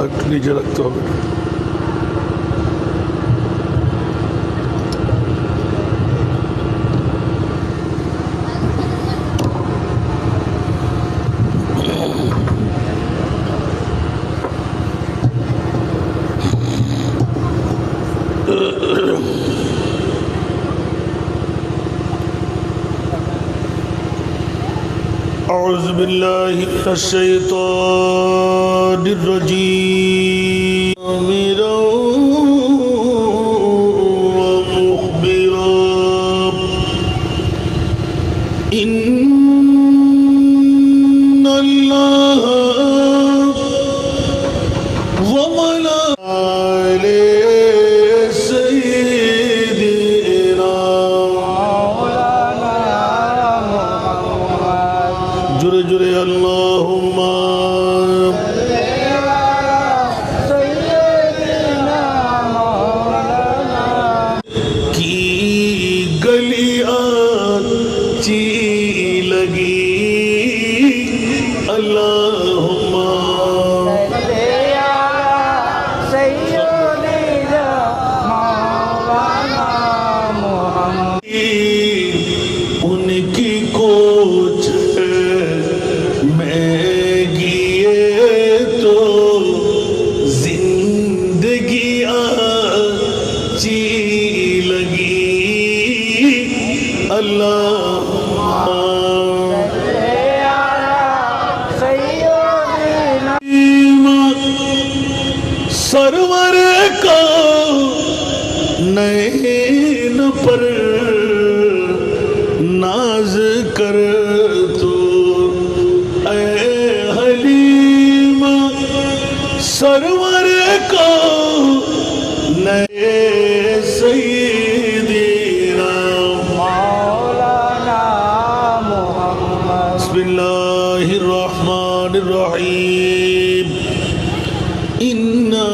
একটু নিচে রাখতে হবে। أعوذ بالله من الشيطان الرجيم آمرا ومخبرا إن الله وملائكته سيدنا جرے جرے اللہم کی گلیاں چی لگی اللہم ان کی کوچ میں گئے تو زندگی اچھی لگی اللہ سرور کا نین پر ناز کر تو اے حلیم سرور کا نئے سیدنا مولانا محمد بسم اللہ الرحمن الرحیم اِنَّا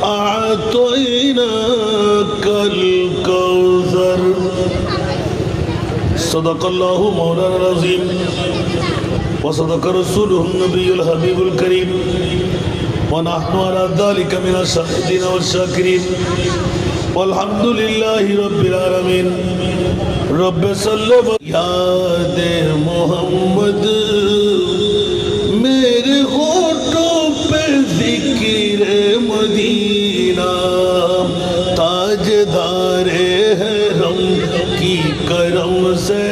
أَعْطَيْنَاكَ الْكَوْثَرَ صدق اللہ مولانا العظیم وصدق رسوله النبی الحبیب الکریم ونحن على ذلك من الشاهدين والشاکرین والحمد للہ رب العالمین رب صلی یاد محمد میرے ہونٹوں پہ ذکر مدینہ تاجدار حرم کی کرم سے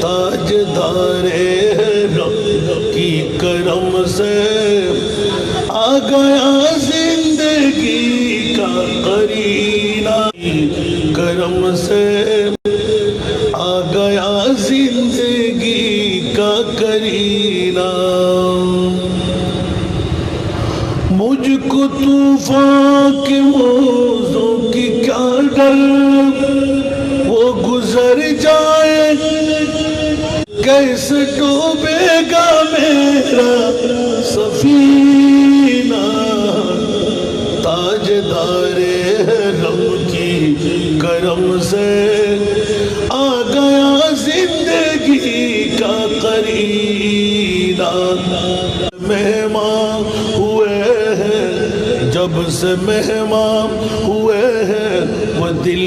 تاجدار حرم کی کرم سے آ گیا زندگی کا قرینہ کرم سے آ گیا زندگی کا قرینہ مجھ کو طوفان کے موزوں کی کیا ڈر وہ گزر جائے کیسے ڈوبے گا میرا سفینہ تاجدار حرم کی کرم سے آ گیا زندگی کا قرینہ مہمان ہوئے ہیں جب سے مہمان ہوئے ہیں وہ دل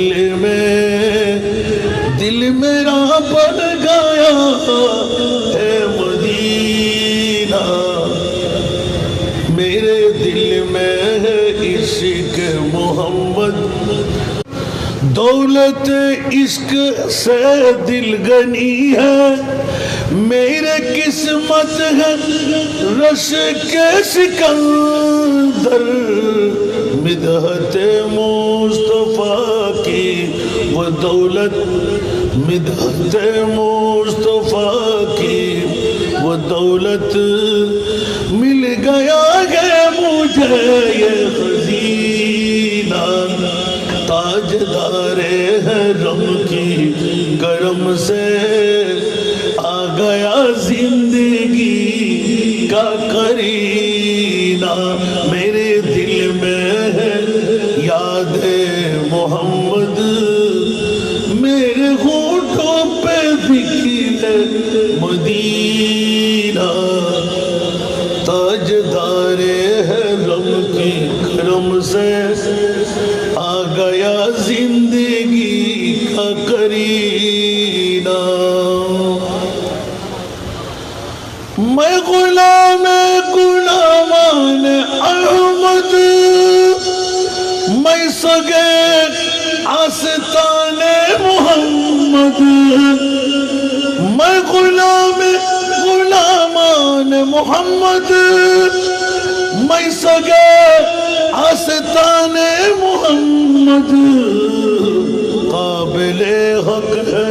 میرا بن گیا ہے مدینہ میرے دل میں ہے عشق محمد دولت عشق سے دل گنی ہے میرے قسمت ہے رش کے سکندر مدحت مصطفیٰ کی وہ دولت مدحت مصطفیٰ کی وہ دولت مل گیا ہے مجھے یہ خزینہ تاجدار حرم کی کرم سے آ گیا زندگی کا قرینہ میرے دل میں ہے یاد محمد میرے ہونٹوں پہ ذکر مدینہ تاجدار حرم मैं गुलाम गुलामान अहमद, मैं सगे आस्ताने मोहम्मद, मैं गुलाम गुलामान मोहम्मद, मैं सगे आस्ताने मोहम्मद। काबिले हक है,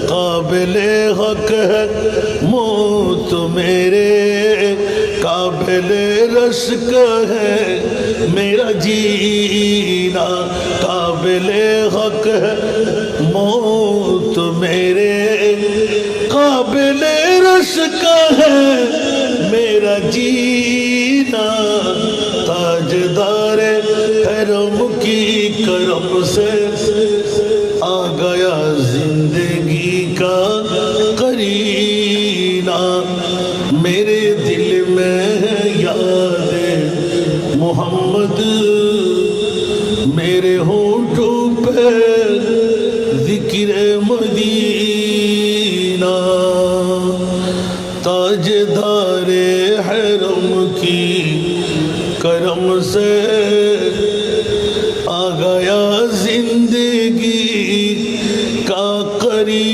काबिले हक है मौत मेरे, काबिले रश्क है मेरा जीना, काबिले हक है मौत मेरे, काबिले रश्क है मेरा जीना। ताजदार हरम की करम से आ गया जिंदगी का करीना, मेरे दिल में याद मोहम्मद, मेरे होंठों पे जिक्र मदीना। ताजदार हरम की करम से आ गया जिंदगी का करीना।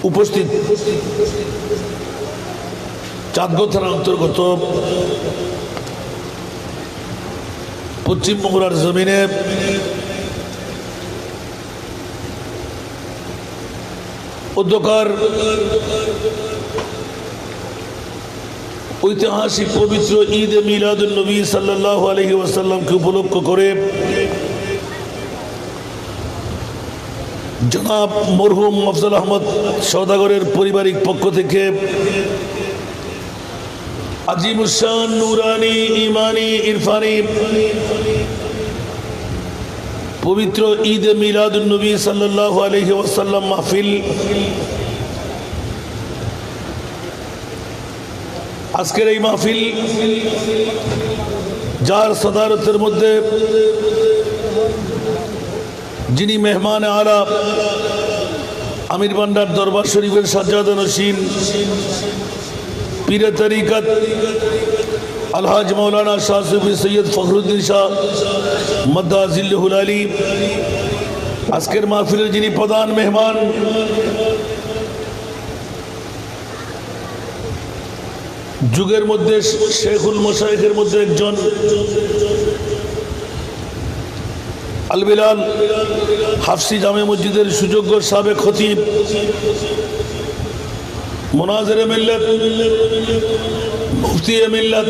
उपस्थित চাঁদগড় থানার অন্তর্গত পশ্চিম বগুড়ার জমিনে অধ্যকার ঐতিহাসিক পবিত্র ঈদ এ মিলাদুন নবী সাল্লাল্লাহু আলাইহি ওয়াসাল্লামকে উপলক্ষ করে জনাব মরহুম আফজল আহমদ সওদাগরের পারিবারিক পক্ষ থেকে আজিমুশান নুরানি ইমানি ইরফানি পবিত্র ঈদ এ মিলাদুন নবী সাল্লাল্লাহু আলাইহি ওয়াসাল্লাম মাহফিল আজকের এই মাহফিল যার সদারতের মধ্যে যিনি মেহমান আলা আমির ভান্ডার দরবার শরীফের সাজ্জাদা নশীন পীরে তরিকত আলহাজ মৌলানা শাহ সুফি সৈয়দ ফখরুদ্দিন শাহ মদ্দাজিল্লুহুল আলী, আজকের মাহফিলের যিনি প্রধান মেহমান যুগের মধ্যে শেখুল মশায়েখের মধ্যে একজন আল বিলাল হাফসি জামে মসজিদের সুযোগ্য সাবেক খতিব, মুনাজিরে মিল্লাত, মুফতি মিল্লাত,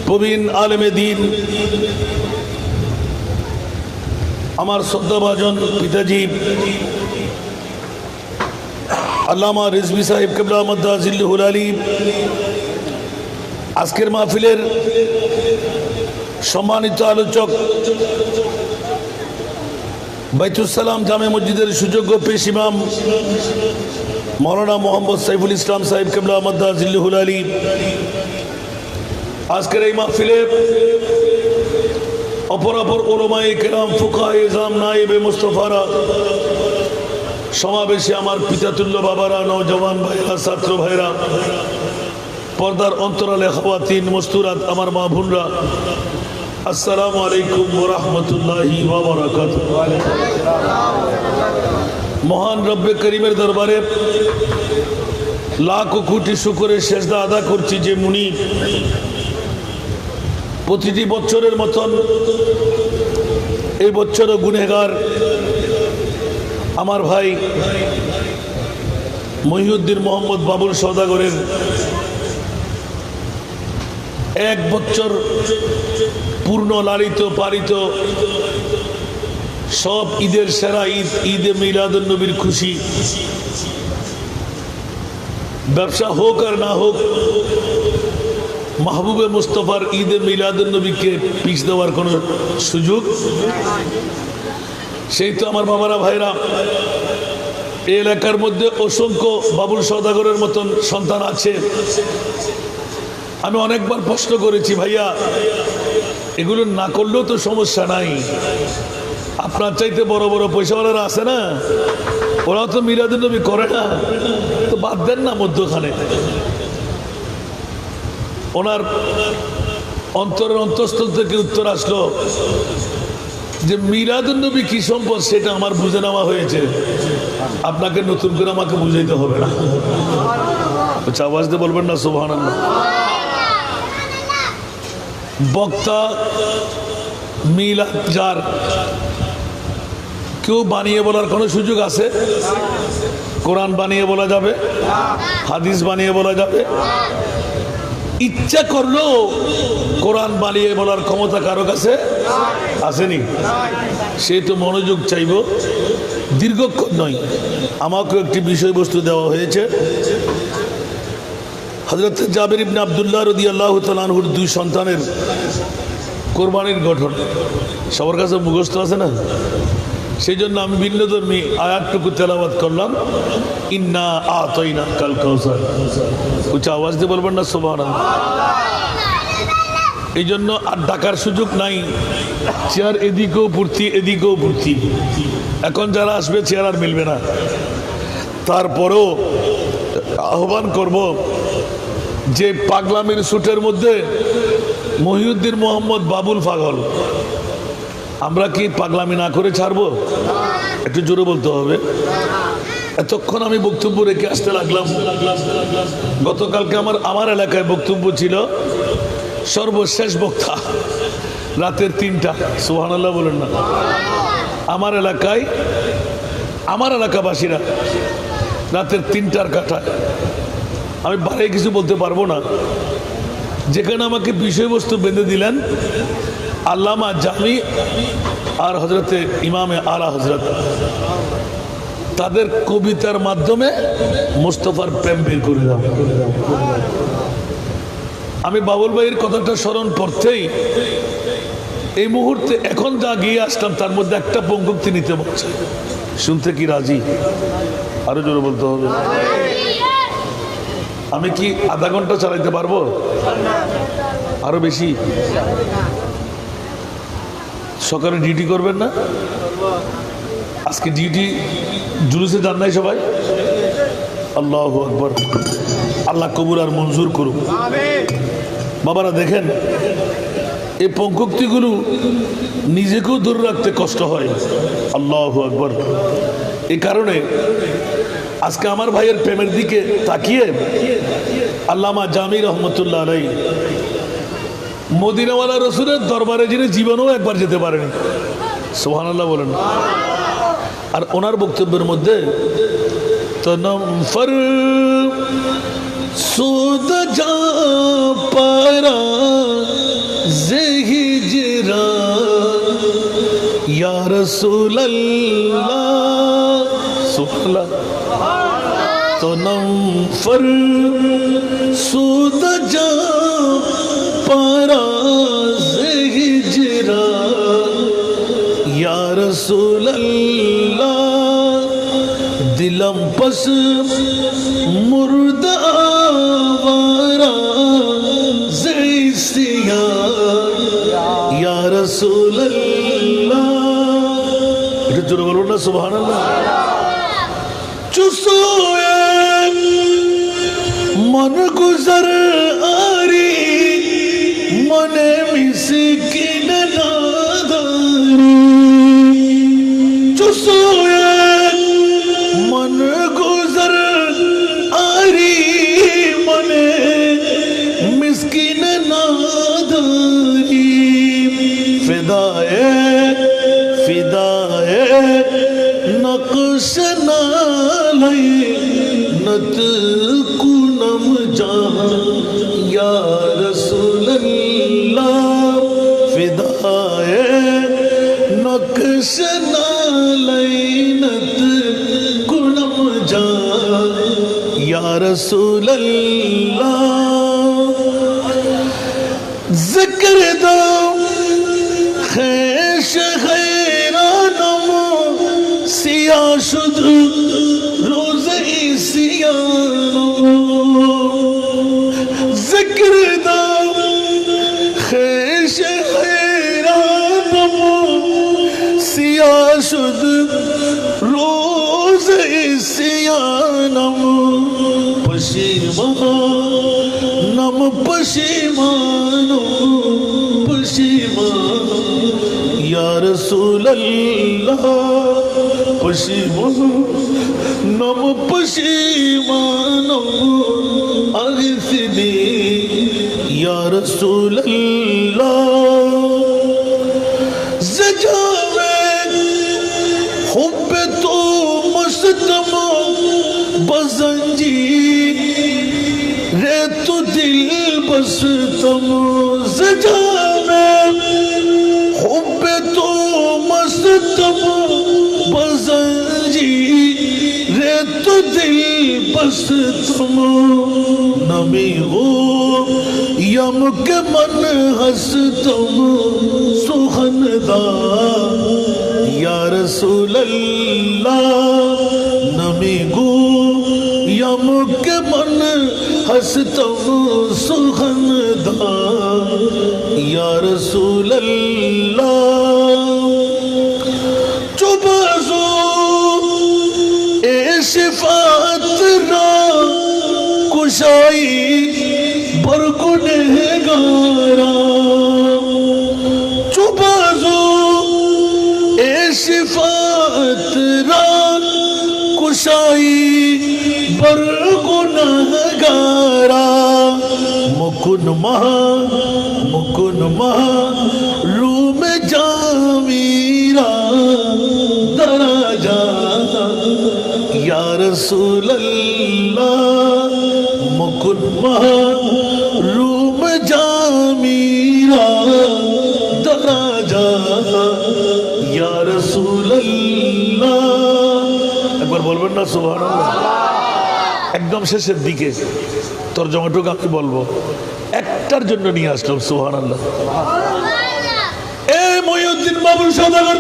প্রবীণ আলেমে দ্বীন, আমার শ্রদ্ধাভাজন পিতাজি আল্লামা রিজভী সাহেব কিবলা মদ্দাজিল্লুহুল আলী, আজকের মাহফিলের সম্মানিত আলোচক বাইতুল সালাম জামে মসজিদের সুযোগ্য পেশ ইমাম মৌলানা মোহাম্মদ সাইফুল ইসলাম সাহেব কিবলা মদ্দাজিল্লুহুল আলী, আজকের এই মাহফিলে অপরাপর ওলামায়ে কেরাম, ফুকাহায়ে ইজআম, নায়েবে মুস্তাফারা, সমাবেশে আমার পিতাতুল্য বাবারা, নওজওয়ান ভাইরা, ছাত্র ভাইরা, পর্দার অন্তরালে খাওয়াতিন মস্তুরাত, আমার মা বোনরা, আসসালামু আলাইকুম ওয়া রাহমাতুল্লাহি ওয়া বারাকাতুহু। মহান রব্বে করিমের দরবারে লাখ কোটি শুকরের সেজদা আদা করছি যে মুনি প্রতিটি বছরের মতন এই বছরও গুনেহগার আমার ভাই মহিউদ্দিন মোহাম্মদ বাবুল সওদাগরের এক বছর পূর্ণ লালিত পালিত সব ঈদের সেরা ঈদ, ঈদে মিলাদুন নবীর খুশি। ব্যবসা হোক আর না হোক, মাহবুবে মুস্তফার ঈদে মিলাদুন নবীকে পিছ দেওয়ার কোনো সুযোগ, সেই তো আমার বাবারা ভাইরা, এই এলাকার মধ্যে অসংখ্য বাবুল সওদাগরের মতন সন্তান আছে। আমি অনেকবার প্রশ্ন করেছি, ভাইয়া এগুলো না করলেও তো সমস্যা নাই, আপনার চাইতে বড় বড় পয়সাওয়ালারা আছে না, ওরাও তো মিলাদুন নবী করে না, তো বাদ দেন না মধ্যখানে। ওনার অন্তরের অন্তঃস্থল থেকে উত্তর আসলো যে মিলাদুন নবী কি সম্পদ সেটা আমার বুঝে নেওয়া হয়েছে, আপনাকে নতুন করে আমাকে বুঝাইতে হবে না। আওয়াজ দিয়ে বলবেন না সুবহানাল্লাহ। বক্তা মিলাদ যার কেউ বানিয়ে বলার কোনো সুযোগ আছে? কোরআন বানিয়ে বলা যাবে? হাদিস বানিয়ে বলা যাবে? ইচ্ছা করলেও কোরআন বানিয়ে বলার ক্ষমতা কারো কাছে আসেনি। সে তো মনোযোগ চাইব, দীর্ঘক্ষণ নয়। আমাকেও একটি বিষয়বস্তু দেওয়া হয়েছে। হযরত জাবির ইবনে আব্দুল্লাহ রাদিয়াল্লাহু তাআলা আনহুর দুই সন্তানের কোরবানির গঠন সবার কাছে মুখস্থ আছে না? সেই জন্য আমি ভিন্নধর্মী আয়াতটুকু তেলাওয়াত করলাম, ইন্না আতাইনা কাল কাউসার। উচ্চ আওয়াজ দিয়ে বলবেন না সুবহানাল্লাহ। এই জন্য আর ডাকার সুযোগ নাই, চেয়ার এদিকেও ভর্তি এদিকেও ভর্তি। এখন যারা আসবে চেয়ার আর মিলবে না। তারপরেও আহ্বান করব যে পাগলামির সুটের মধ্যে মহিউদ্দিন মোহাম্মদ বাবুল পাগল, আমরা কি পাগলামি না করে ছাড়বো? একটু জোরে বলতে হবে। এতক্ষণ আমি বক্তব্য রেখে আসতে লাগলাম। গতকালকে আমার এলাকায় বক্তব্য ছিল সর্বশেষ বক্তা রাতের 3টা। সুবহানাল্লাহ বলেন না। আমার এলাকায় আমার এলাকাবাসীরা রাতের 3টার কাটায়, আমি বাইরে কিছু বলতে পারবো না। যেখানে আমাকে বিষয়বস্তু বেঁধে দিলেন আল্লামা জামি আর হজরতে ইমামে আলা হজরত, তাদের কবিতার মাধ্যমে মুস্তফার প্রেম বের করে দাও। আমি বাবুল ভাইয়ের কথাটা স্মরণ করতেই এই মুহূর্তে এখন যা গিয়ে আসলাম তার মধ্যে একটা পঙ্কুক্তি নিতে বলছে। শুনতে কি রাজি? আরো জোরে বলতে হবে। আমি কি আধা ঘন্টা চালাইতে পারবো? আরো বেশি? সকালে ডিউটি করবেন না? আজকে ডিউটি জুলুসে যান নাই সবাই? আল্লাহু আকবার। আল্লাহ কবুল আর মঞ্জুর করুক। বাবারা দেখেন, এই পঙ্কুক্তিগুলো নিজেকেও ধরে রাখতে কষ্ট হয়। আল্লাহু আকবার। এই কারণে আজকে আমার ভাইয়ের প্রেমের দিকে তাকিয়ে আল্লামা জামি রহমতুল্লাহ আলাইহি মদিনাওয়ালা রসুলের দরবারে যিনি জীবনেও একবার যেতে পারেনি, সুবহানাল্লাহ বলেন। আর ওনার বক্তব্যের মধ্যে তনম ফর সুদ যা পারা জিহিজরা ইয়া রাসূলুল্লাহ, সুবহানাল্লাহ। তনম ফর সুদ যা পারা জিহিজরা ইয়া রাসূলুল্লাহ, দিলম পস মুর্দা আওয়ারা জিসিয়া ইয়া রাসূলুল্লাহ। এটা জোরে বলুন না সুবহানাল্লাহ। চুসোয়ে মন গুজর আরি মনে মিসকিন নাদারি, চুসোয়ে মন গুজর আরি মনে মিসকিন নাদারি, ফিদায়ে ফিদায়ে নকশ নালাই নত কুনম জাহাं या रसूल अल्लाह, फिदाए नक्श नालैनत कुनम जाहां या रसूल अल्लाह। जिक्र दो खैश खैरानम सिया शुद रोज सियानो, जिक्र दो खैश खैरानम सिया পশিমান পশিমান ইয়া রাসূলুল্লাহ পশিমান পশিমান আগিসনি ইয়া রাসূলুল্লাহ زجاوے حب تو مستم بزنجی رے تو دل بستم زجاوے حب تو مستم بزنجی رے تو دل بستم نمی ہو یم کے من ہستم سخندا یا رسول اللہ نمی گو یم کے من ہستم سخندا یا رسول اللہ چوبازو اے شفاعت را کشائی برگنہگارا چوبازو اے شفاعت را کشائی برگنہگارا مکن مہا روم جامیرا دراجا یا رسول اللہ مکن مہا روم جامیرا دراجا یا رسول اللہ একবার বলবেন না সুবহানাল্লাহ একদম শেষের দিকে তরজমাটুকু আমি বলবো একটার জন্য নিয়ে আসলাম সুবহানাল্লাহ এই মহিউদ্দিন বাবুল সওদাগর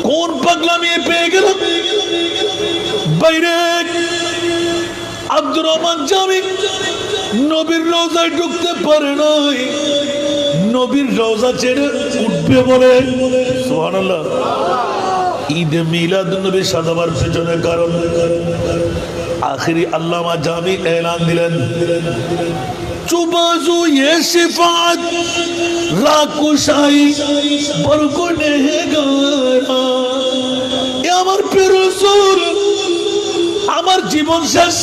কোন পাগলামি পেয়ে গেল বাইরে আব্দুর রহমান জামি নবীর রওজায় ঢুকতে পারে নাই নবীর রওজা ছেড়ে উঠবে বলে সুবহানাল্লাহ ঈদে মিলাদুন্নবী সাজাবার পেছনে কারণ আখিরি আল্লামা জামি এলান দিলেন চুবাজু ये शिफात রাকুশাই বরগুনেগারা এ আমার প্রিয় রাসূল আমার জীবন শেষ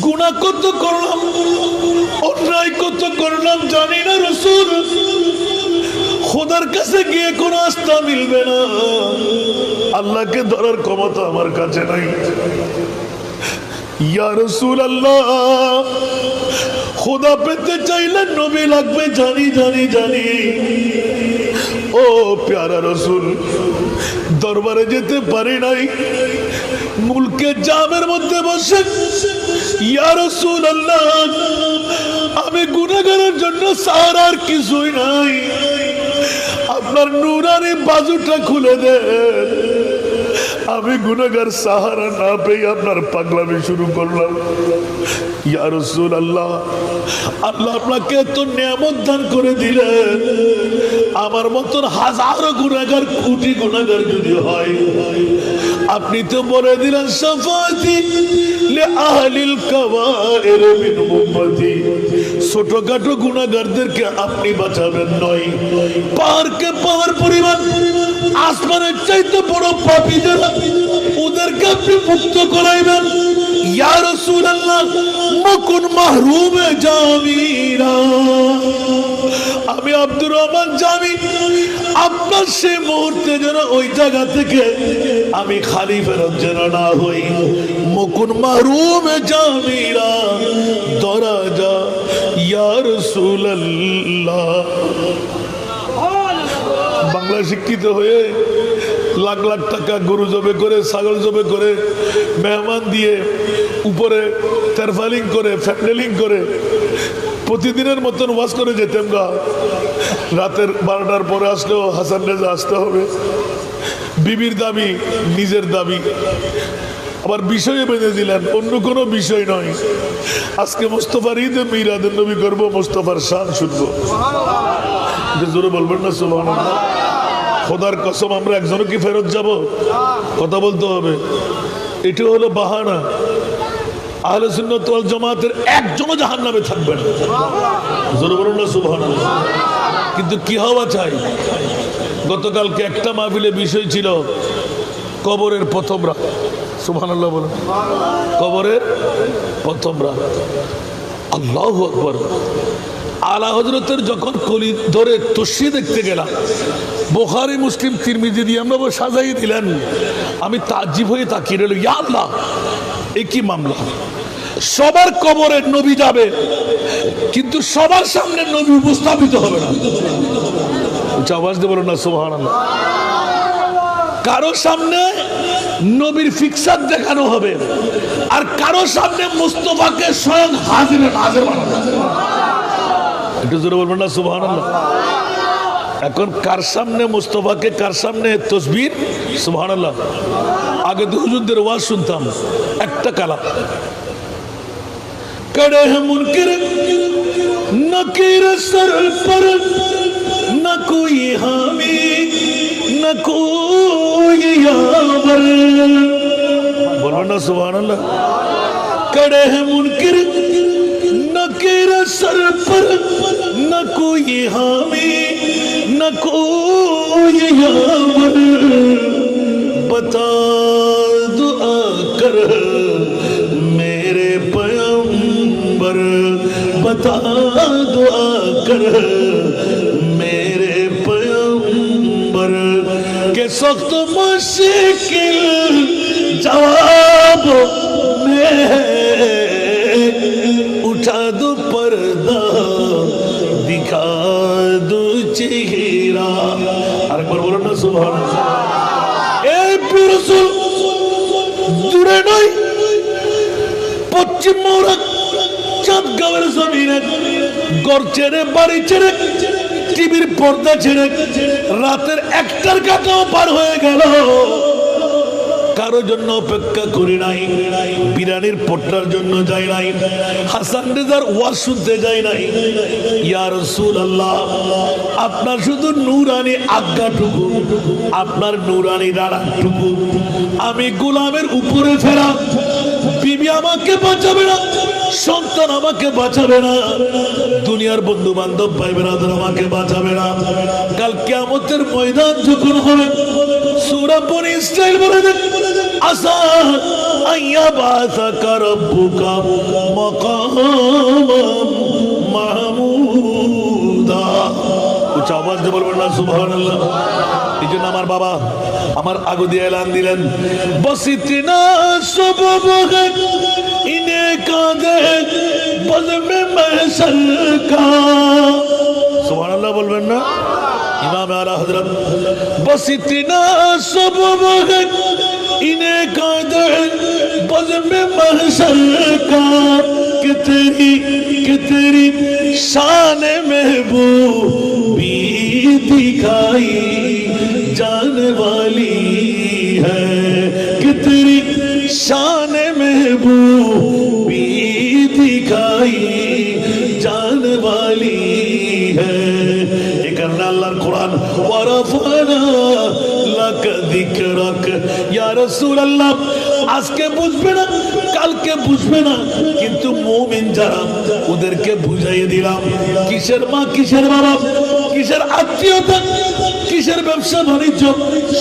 গুনাহ কত করলাম অন্যায় কত করলাম জানি না রাসূল খোদার কাছে গিয়ে কোনো আস্থা মিলবে না আল্লাহকে ধরার ক্ষমতা আমার কাছে নাই ইয়া রাসূলুল্লাহ খোদা পেতে চাইলে নবী লাগবে জানি জানি জানি ও প্যারা রাসূল দরবারে যেতে পারি নাই মুলকে জামের মধ্যে বসে ইয়া রাসূলুল্লাহ আমি গুনাহগারের জন্য সাহারার কিছুই নাই আপনার নুরানি বাজুটা খুলে দেন আমি গুনাহগার সাহারা না পেয়ে আপনার পাগলামি শুরু করলাম ইয়া রাসূলুল্লাহ আল্লাহ আপনাকে তো নিয়ামত দান করে দিলেন আমার মতন হাজারো গুনাহগার কোটি গুনাহগার যদি হয় আপনি তো বলে দিলেন শাফাতি লি আহলিল কাবায়ের মিন উম্মতি ছোটখাটো গুনাহগারদেরকে আপনি বাঁচাবেন নয় পাহাড়কে পাহাড় পরিমাণ আসমানের চাইতে বড় পাপীদের ওদেরকে আপনি মুক্ত করাইবেন ইয়া রাসূলুল্লাহ মুকুন মাহরুমে জামিরা আমি আব্দুর রহমান জামি আপনার সেই মুহূর্তে যেন ওই জায়গা থেকে আমি খালি ফেরত যেন না হই মুকুন মাহরুমে জামিরা দরাজা ইয়া রাসূলুল্লাহ বাংলা শিক্ষিত হয়ে লাখ লাখ টাকা গরু জবে করে ছাগল জবে করে মেহমান দিয়ে উপরে তারফালিং করে ফ্যান্ডেলিং করে প্রতিদিনের মতন ওয়াজ করে যেতাম গা রাতের 12টার পরে আসলেও হাসান রেজা আসতে হবে বিবির দাবি নিজের দাবি আবার বিষয়ে বেঁধে দিলেন অন্য কোনো বিষয় নয় আজকে মুস্তাফার ঈদে মিলাদুন নবী করবো মুস্তাফার শান শুনবো জোরে বলবেন না সুবহানাল্লাহ খোদার কসম আমরা একজনও কি ফেরত যাব কথা বলতে হবে এটা হলো বাহানা আহলে সুন্নাত ওয়াল জামাতের একজনও জাহান্নামে থাকবে না। জোরে বলুন না সুবহানাল্লাহ। কিন্তু কি হওয়া চাই? গতকালকে একটা মাহফিলে বিষয় ছিল কবরের প্রথম রাত। সুবহানাল্লাহ বলুন। কবরের প্রথম রাত। আল্লাহু আকবার। আলা হযরতের যখন কলি ধরে তসি দেখতে গেলাম, বুখারী মুসলিম তিরমিজি দিয়ে আমরা সাজাই দিলেন, আমি তাজ্জিব হয়ে তাকিয়ে রইল, ইয়া আল্লাহ এ কি মামলা! সবার কবরে নবী যাবে, কিন্তু সবার সামনে নবী উপস্থাপিত হবে না। আওয়াজ দিয়ে বলুন না সুবহানাল্লাহ। কারো সামনে নবীর ফিকসার দেখানো হবে, আর কারো সামনে মুস্তাফাকে স্বয়ং হাজিরে নাজির বানানো হবে। একটু জোরে বলবেন না সুবহানাল্লাহ। এখন কার সামনে মুস্তাফাকে, কার সামনে তাসবিহ? সুবহানাল্লাহ। আগে তো হুজুরদের ওয়াজ শুনতাম, একটা কালাম, कड़े हैं मुनकिर नकीर सर पर, न कोई हामी न कोई यावर। बोलो ना सुभान अल्लाह। कड़े हैं मुनकिर नकीर सर पर, न कोई हामी न कोई यावर। बता दुआ कर मेरे पैगंबर, बता दुआ कर मेरे पैगंबर के सख्त मुश्किल जवाब में उठा दो पर्दा, दिखा दो चेहरा। আরেকবার বলুন না সুবহানাল্লাহ। এই রাসূল দূরে নয়, পশ্চিম মোড়া চাঁদগাঁওয়ের জমিনে ঘর ছেড়ে, বাড়ি ছেড়ে, টিভির পর্দা ছেড়ে রাতের একটার কাটাও পার হয়ে গেল, কারো জন্য অপেক্ষা করি নাই, বিরানির পট্টার জন্য যাই নাই, হাসান রেজার ওয়াজ শুনতে যাই নাই। ইয়া রাসূলুল্লাহ, আপনার শুধু নূরানি আজ্ঞাটুকু, আপনার নূরানি রাড়াটুকু আমি গোলামের উপরে ফেরা, বিবি আমাকে বাঁচাবে না, সন্তান আমাকে বাঁচাবে না, দুনিয়ার বন্ধু বান্ধব ভাই বেরাদর আমাকে বাঁচাবে না। কাল কিয়ামতের ময়দান যখন হবে, সূরা বনী ইসরাঈল বলে দেন, আসা আইয়া বাসাকা রাব্বুকা মাকামান মাহমুদা। উচ্চ আওয়াজ দিয়ে বলবেন না সুবহানাল্লাহ। এই জন্য আমার বাবা আমার আগু দিয়ে এলান দিলেন, বসিতিনা সবব ইনে কাঁদে বজমে महशर का। সুবহানাল্লাহ বলবেন না। इमाम आला हजरत बस इतना सबब है इन्हें कादे बज़्म महशर का, कि तेरी शान महबूबी दिखाई जाने वाली है, कि तेरी शान महबूबी दिखाई जाने वाली है। আল্লাহর কোরআন, ওয়ারাফানা লাক যিকরাক। ইয়া রাসূলুল্লাহ, আজকে বুঝবে না, কালকে বুঝবে না, কিন্তু মুমিন যারা ওদেরকে বুঝাইয়ে দিলাম কিসের মা, কিসের বাবা, কিসের আত্মীয়তা, কিসের ব্যবসা বাণিজ্য,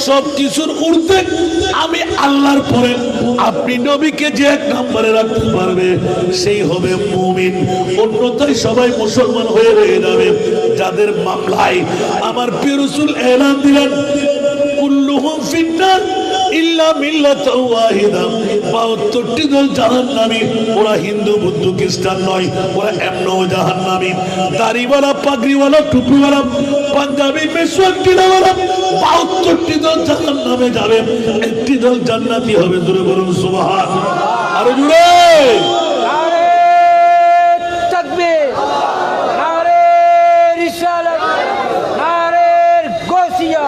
সব কিছুর ঊর্ধ্বে আমি আল্লাহর পরে আপনি নবীকে যে এক নম্বরে রাখতে পারবে সেই হবে মুমিন। অন্যথায় সবাই মুসলমান হয়ে যাবে। যাদের মামলায় আমার প্রিয় রাসূল এলান দিলেন, কুল্লুহুম ফিন্নার ইল্লা মিল্লাতাও ওয়াহিদা, ৭২টি দল জাহান্নামী। ওরা হিন্দু, বুদ্ধ, খ্রিস্টান নয়, ওরা এমনও জাহান্নামী। দাড়িওয়ালা, পাগড়িওয়ালা, টুপিওয়ালা, পাঞ্জাবি, মেশওয়াক টিলাওয়ালা, ৭২টি দল জাহান্নামে যাবে, একটি দল জান্নাতি হবে। জোরে বলুন সুবহানাল্লাহ। আরো জোরে। নারে তাকবীর, নারে রিসালাত, নারে গাউসিয়া,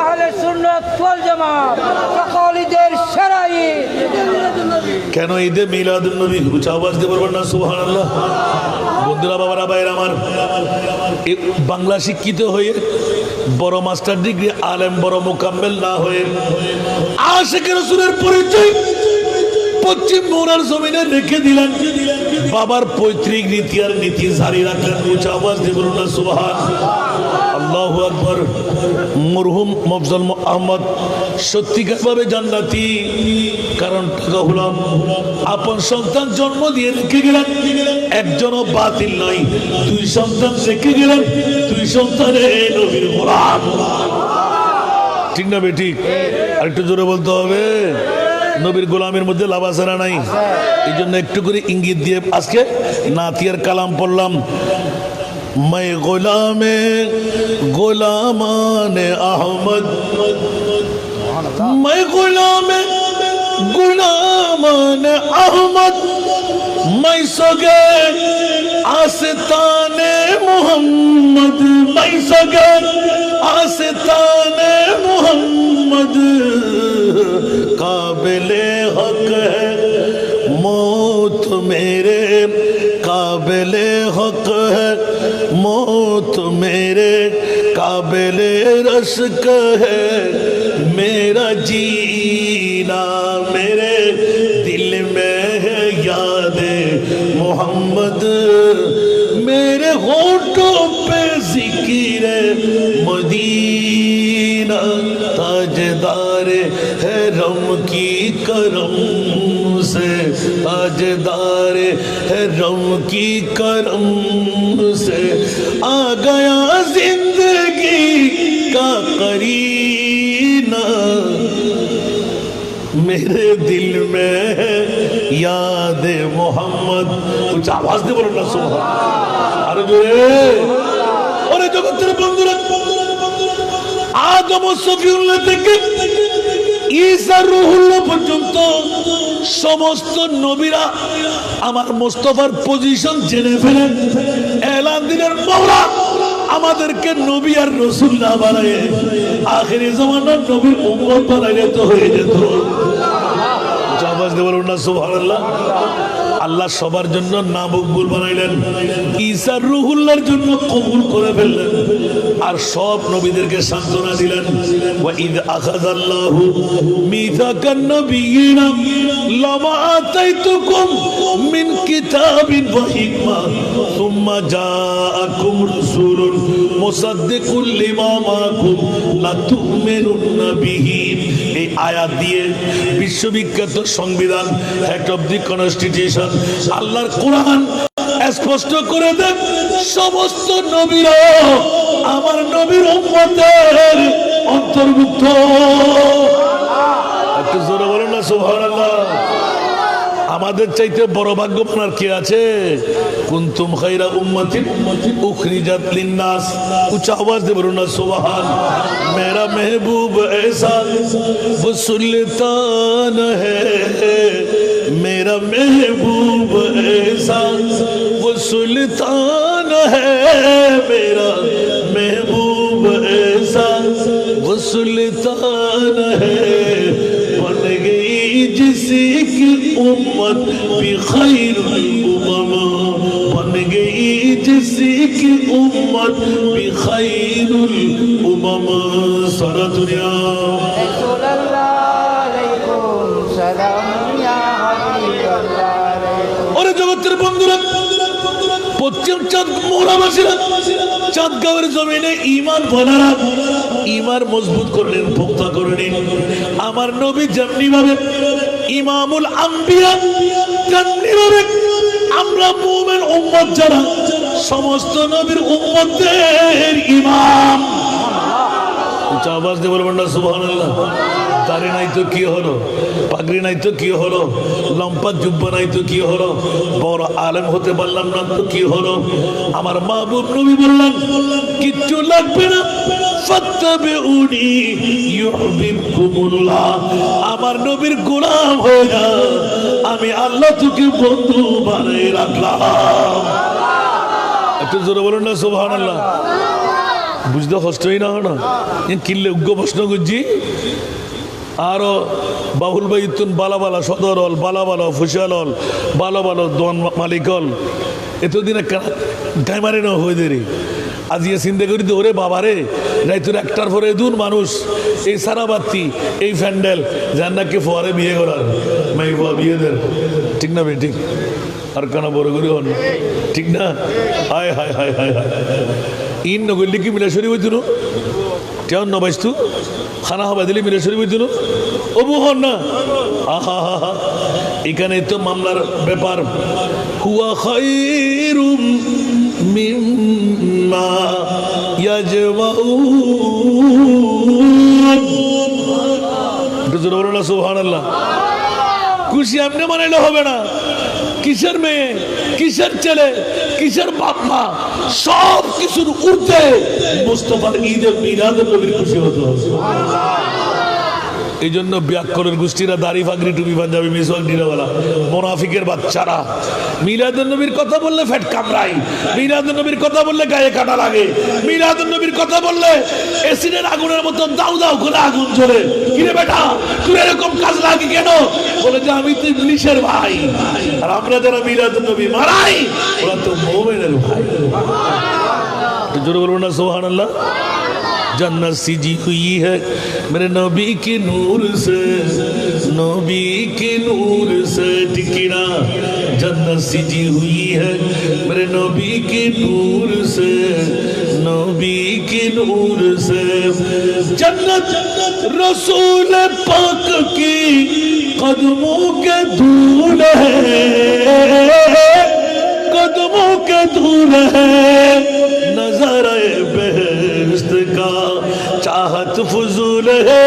আহলে সুন্নাত ওয়াল জামাত, তাকলিদের সেরা ঈদ। কেন ঈদে মিলাদুন নবী? উচ্চ আওয়াজ দিয়ে বলবেন না সুবহানাল্লাহ। বন্ধুরা, বাবারা, ভাইরা আমার, বাংলা শিক্ষিত হয়ে বড় মাস্টার ডিগ্রি আলেম, বড় মোকাম্মেল না হয়ে আশিকে রাসূলের পরিচয় পশ্চিম মোড়ার জমিনে রেখে দিলেন, বাবার পৈতৃক নীতি আর নীতি জারি রাখলেন। উঁচা আওয়াজ দিয়ে বলুন না সুবহান আল্লাহু আকবার। মরহুম মফজল আহমদ সত্যিকার ভাবে জান্নাতি, কারণ টাকা হলাম আপন সন্তান জন্ম দিয়ে রেখে গেলেন, একজনও বাতিল নয়, দুই সন্তান রেখে গেলেন, দুই সন্তানে নবীর গোলাম। ঠিক না বেঠিক? আর একটু জোরে বলতে হবে। নবীর গোলামের মধ্যে লাভ আছে না নাই? এই জন্য একটু করে ইঙ্গিত দিয়ে আজকে নাতিয়ার কালাম পড়লাম। मैं गुलामे गुलामाने अहमद, मैं गुलामे गुलामाने अहमद, मैं सगे आस्ताने मोहम्मद, मैं सगे आस्ताने मोहम्मद, काबिले हक है मौत मेरे, काबिले हक है मौत मेरे, काबिले रश्क है मेरा जीना, मेरे दिल में है याद मोहम्मद, मेरे होठों पे जिक्र मदीना, ताजदार है रम की करम से, ताजदार है रम की करम से, आ गया जिंदगी का करीना, मेरे दिल में है याद मोहम्मद। कुछ आवाज दे बोलो ना सुबह। अरे जो अरे जगतेर बंधुरा, आदम সফিউল্লাহ থেকে ঈসা রুহুল্লাহ পর্যন্ত সমস্ত নবীরা আমার মুস্তাফার পজিশন জেনে ফেলেন, এলান দিলেন মাওলা আমাদেরকে নবী আর রাসূল না বানায়ে আখিরি জামানার নবীর উম্মত বানাইলে তো হয়ে যেত। আওয়াজ দিয়ে বলুন না সুবহানাল্লাহ। আল্লাহ সবার জন্য না মকবুল বানাইলেন, ঈসা রুহুল্লাহর জন্য কবুল করে ফেললেন, আর সব নবীদেরকে সান্ত্বনা দিলেন। ওয়া ইয আখাযাল্লাহু মিসাকান নাবিয়িনা লামা আতাইতুকুম মিন কিতাবিন ওয়া হিকমা সুম্মা জাআকুম রাসূলুন মুসাদ্দিকুল লিমা মাআকুম লা তু'মিনুন্না বিহি। এই আয়াত দিয়ে বিশ্ববিখ্যাত সংবিধান, হেড অফ দি কনস্টিটিউশন, আল্লাহর কোরআন স্পষ্ট করে দেন সমস্ত নবীরা আমার নবীর উম্মতের অন্তর্ভুক্ত। একটু জোরে বলেন না সুবহানাল্লাহ। আমাদের চাইতে বড় ভাগ্যবান আর কে আছে? কুনতুম খায়রা উম্মাতিন উখরিজাত লিন-নাস। উচ্চ আওয়াজ দিয়ে বলুন না সুবহান। মেরা महबूब ऐसा वो सुल्तान है, मेरा महबूब ऐसा वो सुल्तान है, मेरा महबूब ऐसा वो सुल्तान है, बन गई जिसी की उम्मत भी खैरुल उम्म, बन गई जिसी की उम्मत भी खैरुल उम्म। सारा दुनिया ওরে জগতের বন্ধুরা, পশ্চিম চাঁদ মোড়াবাসীরা চাঁদগাঁওয়ের জমিনে ঈমান ভোলারা ঈমান মজবুত করলেন, পোক্তা করলেন। আমার নবী যেমনি ভাবে ইমামুল আম্বিয়া, তেমনি ভাবে আমরা মুমিন উম্মত যারা সমস্ত নবীর উম্মতের ইমাম। উচ্চ আওয়াজ দিয়ে বলবেন না সুবহানাল্লাহ। দাড়ি নাই তো কি হলো, পাগড়ি নাই তো কি হলো, লম্বা জুব্বা নাই তো কি হলো, বড় আলেম হতে পারলাম না তো কি হলো। আমার মাহবুব নবী বললেন কিচ্ছু লাগবে না, ফাত্তাবিউনি ইউহিব্বুকুমুল্লাহ। আমার নবীর গোলাম হয়ে যা, আমি আল্লাহ তোকে বন্ধু বানিয়ে রাখলাম। একটু জোরে বলুন না সুবহানাল্লাহ। বুঝতে কষ্টই না হয় না, কিনলে উগ্র প্রশ্ন করছি। আরো বাহুল ভাই তুন বালা বালা সদর হল, বালা বালা ফুসাল হল, বালা বালা দোয়ান মালিক হল, এতদিন গায়ে মারে না হয়ে দেরি। আজ ইয়ে চিন্তা করি তো ওরে বাবারে রাইতুর একটার পরে দুন মানুষ এই সারাবাতি এই ফ্যান্ডেল যার নাকি ফোয়ারে বিয়ে করার মাই ফোয়া বিয়ে দেন ঠিক না বেঠিক আর কেন বড় করে হন ঠিক না হায় হায় হায় হায় হায় ইন নগরলি কি মিলাশরি হইতুন কেমন নবাইস্তু খানা হবা দিলে মিলাশরি হইতুন অবু হন না আহা হা হা এখানে তো মামলার ব্যাপার হুয়া খায়রুম মিম্মা ইয়াজমাউন জোরে সুবহানাল্লাহ খুশি আপনি মানাইলে হবে না কিসের মেয়ে কিসের ছেলে কিসের বাপ মা সব কিছুর ঊর্ধ্বে মুস্তাফার ঈদে মিলাদুন নবীর খুশি হতে হবে এই জন্য ব্যাকরণের গোষ্ঠীরা দাড়ি ফাগরি টুপি পাঞ্জাবি মিসওয়াক ডিলাওয়ালা মুনাফিকের বাচ্চারা মিলাদুন নবীর কথা বললে ফ্যাট কামড়াই মিলাদুন নবীর কথা বললে গায়ে কাটা লাগে মিলাদুন নবীর কথা বললে এসিডের আগুনের মতো দাউ দাউ করে আগুন জ্বলে কিরে বেটা তুই এরকম কাজ লাগে কেন বলে যে আমি তো ইবলিশের ভাই আর আমরা যারা মিলাদুন নবী মারাই ওরা তো মুমিনের ভাই জোরে বলুন না সুবহানাল্লাহ जन्नत सिजी हुई है मेरे नबी के नूर से टिकना जन्नत सिजी हुई है मेरे नबी के नूर से जन्नत रसूल पाक की कदमों के धूल है कदमों के धूल है नज़ारे बेहश्त का चाहत फजूल है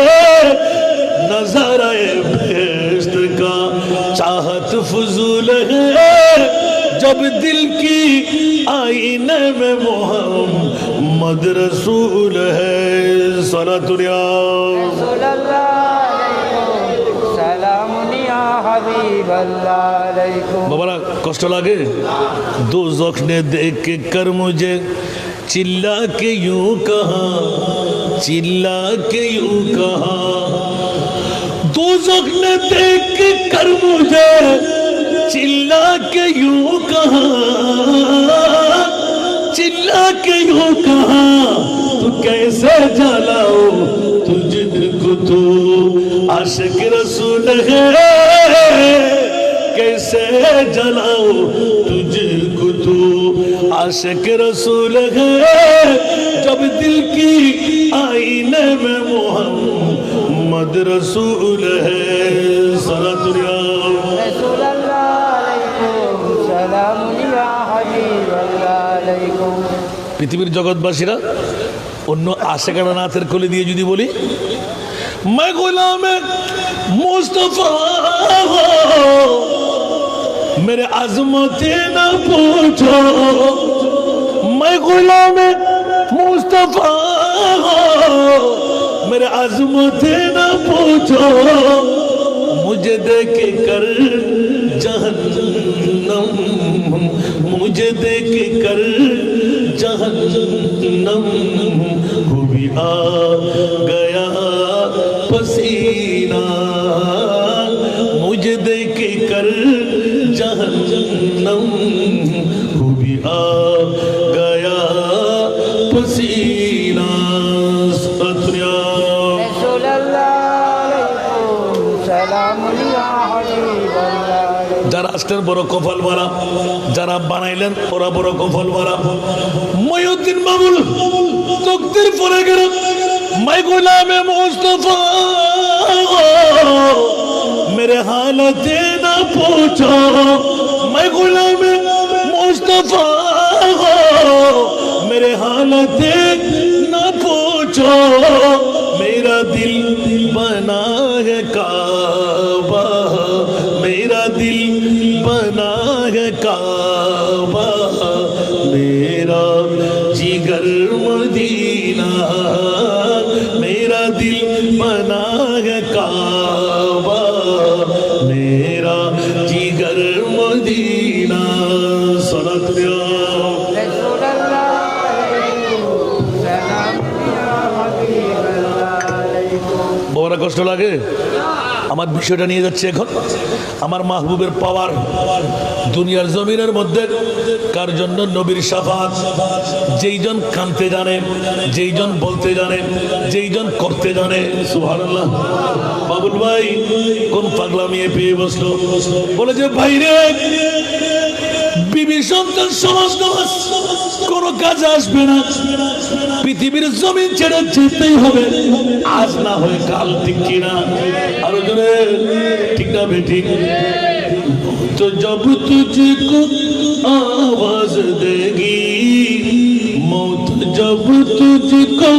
नज़ारे बेहश्त का चाहत फजूल है जब दिल की आईने में मोहम्मद रसूल है सलातुल या बाबा कष्ट लागे दो ज़ख्म ने देख के कर मुझे चिल्ला के यूं कहा दो ज़ख्म ने देख के कर मुझे चिल्ला के यूं कहा तू कैसे जलाओ तुझको तो आशिक रसूल है कैसे जलाओ तुझको तो आशिक रसूल है जब दिल की आईने में मोहम्मद रसूल है सलातुल या পৃথিবীর জগৎবাসীরা অন্য আশেকানা নাথের কোলে দিয়ে যদি বলি मैं गुलाम मुस्तफा मेरे अजमते न पूछो मैं गुलाम मुस्तफा मेरे अजमते न पूछो मुझे देख कर जहन्नम मुझे देख कर जहन्नम को भी आ गया पसीना मुझे देख कर जहन्नम को भी आ गया पसीना যারা আসলেন বড় কপাল মারা যারা বানাইলেন ওরা বড় কপাল মারা মহিউদ্দিন বাবুল তকদির পড়ে গেল मैं गुलाम मुस्तफा मेरे हालत न पूछो मैं गुलाम मुस्तफा मेरे हालत न पूछो मेरा दिल बना है काबा मेरा दिल बना है काबा मेरा जिगर मदीना मेरा दिल बना है काबा मेरा जिगर मदीना सलात বড় কষ্ট লাগে আমার বিষয়টা নিয়ে যাচ্ছে এখন আমার মাহবুবের পাওয়ার দুনিয়ার জমিনের মধ্যে কার জন্য নবীর শাফাত যেইজন কানতে জানে যেইজন বলতে জানে যেইজন করতে জানে সুবহানাল্লাহ বাবুল ভাই কোন পাগলামিয়ে পেয়ে বসলো বলে যে ভাইরে বিবি সন্তান সমাজ নামাজ কোনো কাজে আসবে না পৃথিবীর জমিন ছেড়ে যেতেই হবে আজ না হয় কাল ঠিক কিনা আরো জোরে ঠিক না বেঠিক तो जब तुझको आवाज देगी मौत जब तुझको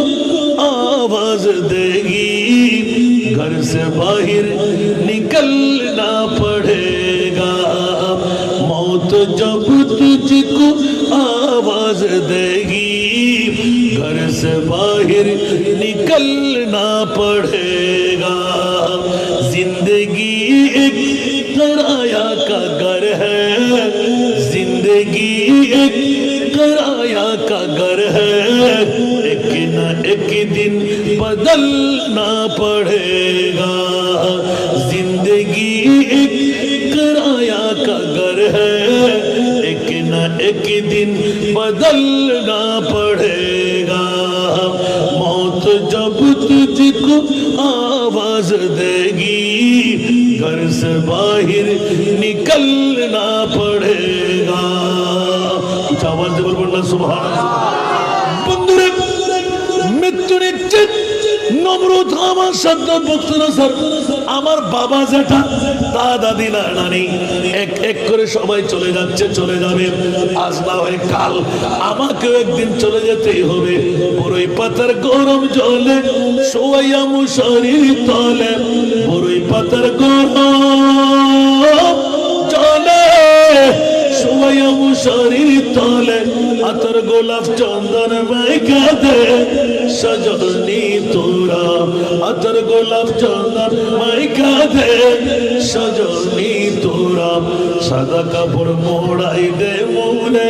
आवाज देगी घर से बाहर निकलना पड़ेगा मौत जब तुझको आवाज देगी घर से बाहर निकलना पड़ेगा जिंदगी एक किराया का घर है जिंदगी एक किराया का घर है एक न एक दिन बदलना पड़ेगा जिंदगी एक किराया का घर है एक न एक दिन बदलना पड़ेगा मौत जब तुझको आवाज देगी घर से बाहर निकलना पड़ेगा कुछ आवाज जबर बोलना सुभान बंदुरे मृत्यु निश्चित নমরুদ আমার সাধ্য ভক্ত না স্যার আমার বাবা জেঠা দাদা দিদা নানি এক এক করে সবাই চলে যাচ্ছে চলে যাবে আজ না হয় কাল আমাকে একদিন চলে যেতেই হবে বড়ই পাতার গরম জলে শোয়াইয়া মুশারির তলে বড়ই পাতার গরম জলে শোয়াইয়া মুশারির তলে আতর গোলাপ চন্দন মাইকা দে সজনী তোরা আতর গোলাপ চন্দন মাইকা দে সজনী তোরা সাদা কাপড় মোড়াই দে মুলে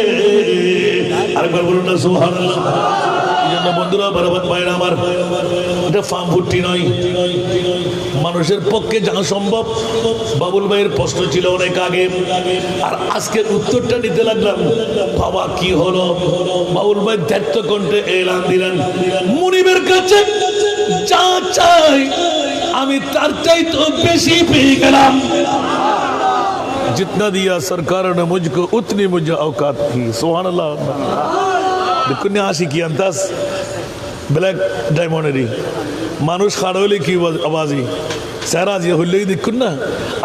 আরেকবার বলুন না সুবহানাল্লাহ বন্ধুরা বরাবর পায় আমার এটা ফার্ম ভুট্টি নয় মানুষের পক্ষে জানা সম্ভব বাবুল ভাইয়ের প্রশ্ন ছিল অনেক আগে আর আজকের উত্তরটা নিতে লাগলাম বাবা কি হলো বাবুল ভাই দায়িত্ব কণ্ঠে এলান দিলেন মুনিবের কাছে যা চাই আমি তার চাইতে বেশি পেয়ে গেলাম जितना दिया सरकार ने मुझको उतनी मुझे औकात थी सुभान अल्लाह দেখুন আসি কি আন্তাজ ব্ল্যাক ডায়মন্ডেরই মানুষ খাড়া হইলে কি আওয়াজি স্যার আজ হইলে দেখুন না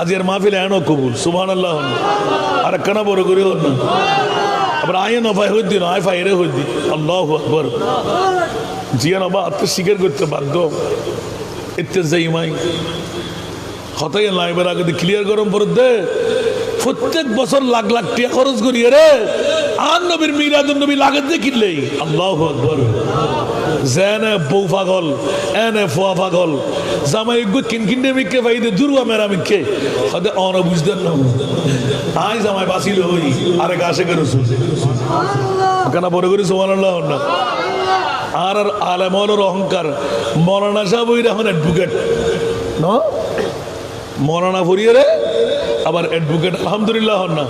আজ এর মাহফিল এনো কবুল সুবহানাল্লাহ আর কানা বড় করে হন না আবার আয় নফাই হইদি না আয় ফাইরে হইদি আল্লাহু আকবার জিয়া নবা আত্ম স্বীকার করতে বাধ্য এতে যাইমাই হতাই লাইবার আগে ক্লিয়ার গরম পড়ে দে প্রত্যেক বছর লাখ লাখ টাকা খরচ করি রে আর নবীর মিলাদুন নবী লাগত দে কিনলেই আল্লাহু আকবার জানা বউ পাগল এনে ফুয়া পাগল জামাই গো কিনকিনে মিকে ভাইদে দুরুয়া মেরা মিকে হদে অন বুঝদেন না আই জামাই বাসিল হই আরে গাছে করে সুবহানাল্লাহ কেন বড় করে সুবহানাল্লাহ না আর আর আলেমর অহংকার মৌলানা সাহেব ওই রকম অ্যাডভোকেট না মৌলানা ফরিয়ে রে আবার অ্যাডভোকেট আলহামদুলিল্লাহ হন না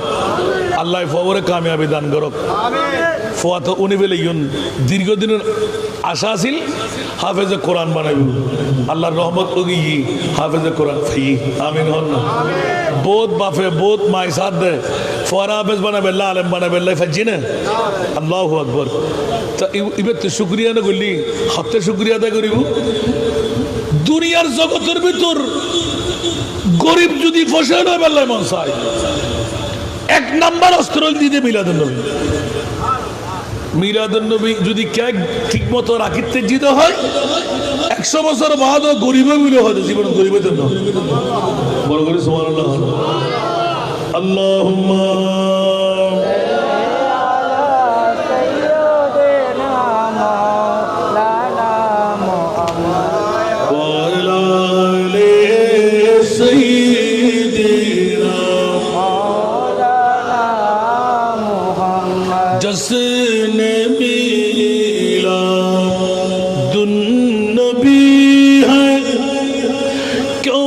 আল্লাহ ফবরে কামিয়াবি দান করক ফোয়া তো উনি বেলে ইউন দীর্ঘদিনের আশা আছিল হাফেজে কোরআন বানাইব আল্লাহর রহমত ওগি হাফেজে কোরআন ফাই আমিন হন না বহুত বাফে বহুত মাই সাথ দে ফোয়ারা হাফেজ বানাবে আল্লাহ আলেম বানাবে আল্লাহ ফাজি না আল্লাহু আকবার তা ইবে তো শুকরিয়া না করলি হতে শুকরিয়া আদায় করিব দুনিয়ার জগতের ভিতর গরিব যদি ফসে নয় বেলায় মন চায় এক নাম্বার অস্ত্র দিতে মিলাদুন নবী যদি কেক ঠিক মতো রাখিতে জিতে হয় 100 বছর বাদও গরিবও মিলে হয়তো জীবন গরিবের জন্য বড় করে সুবহানাল্লাহ আল্লাহুম্মা जसने मिला दुन नबी है क्यों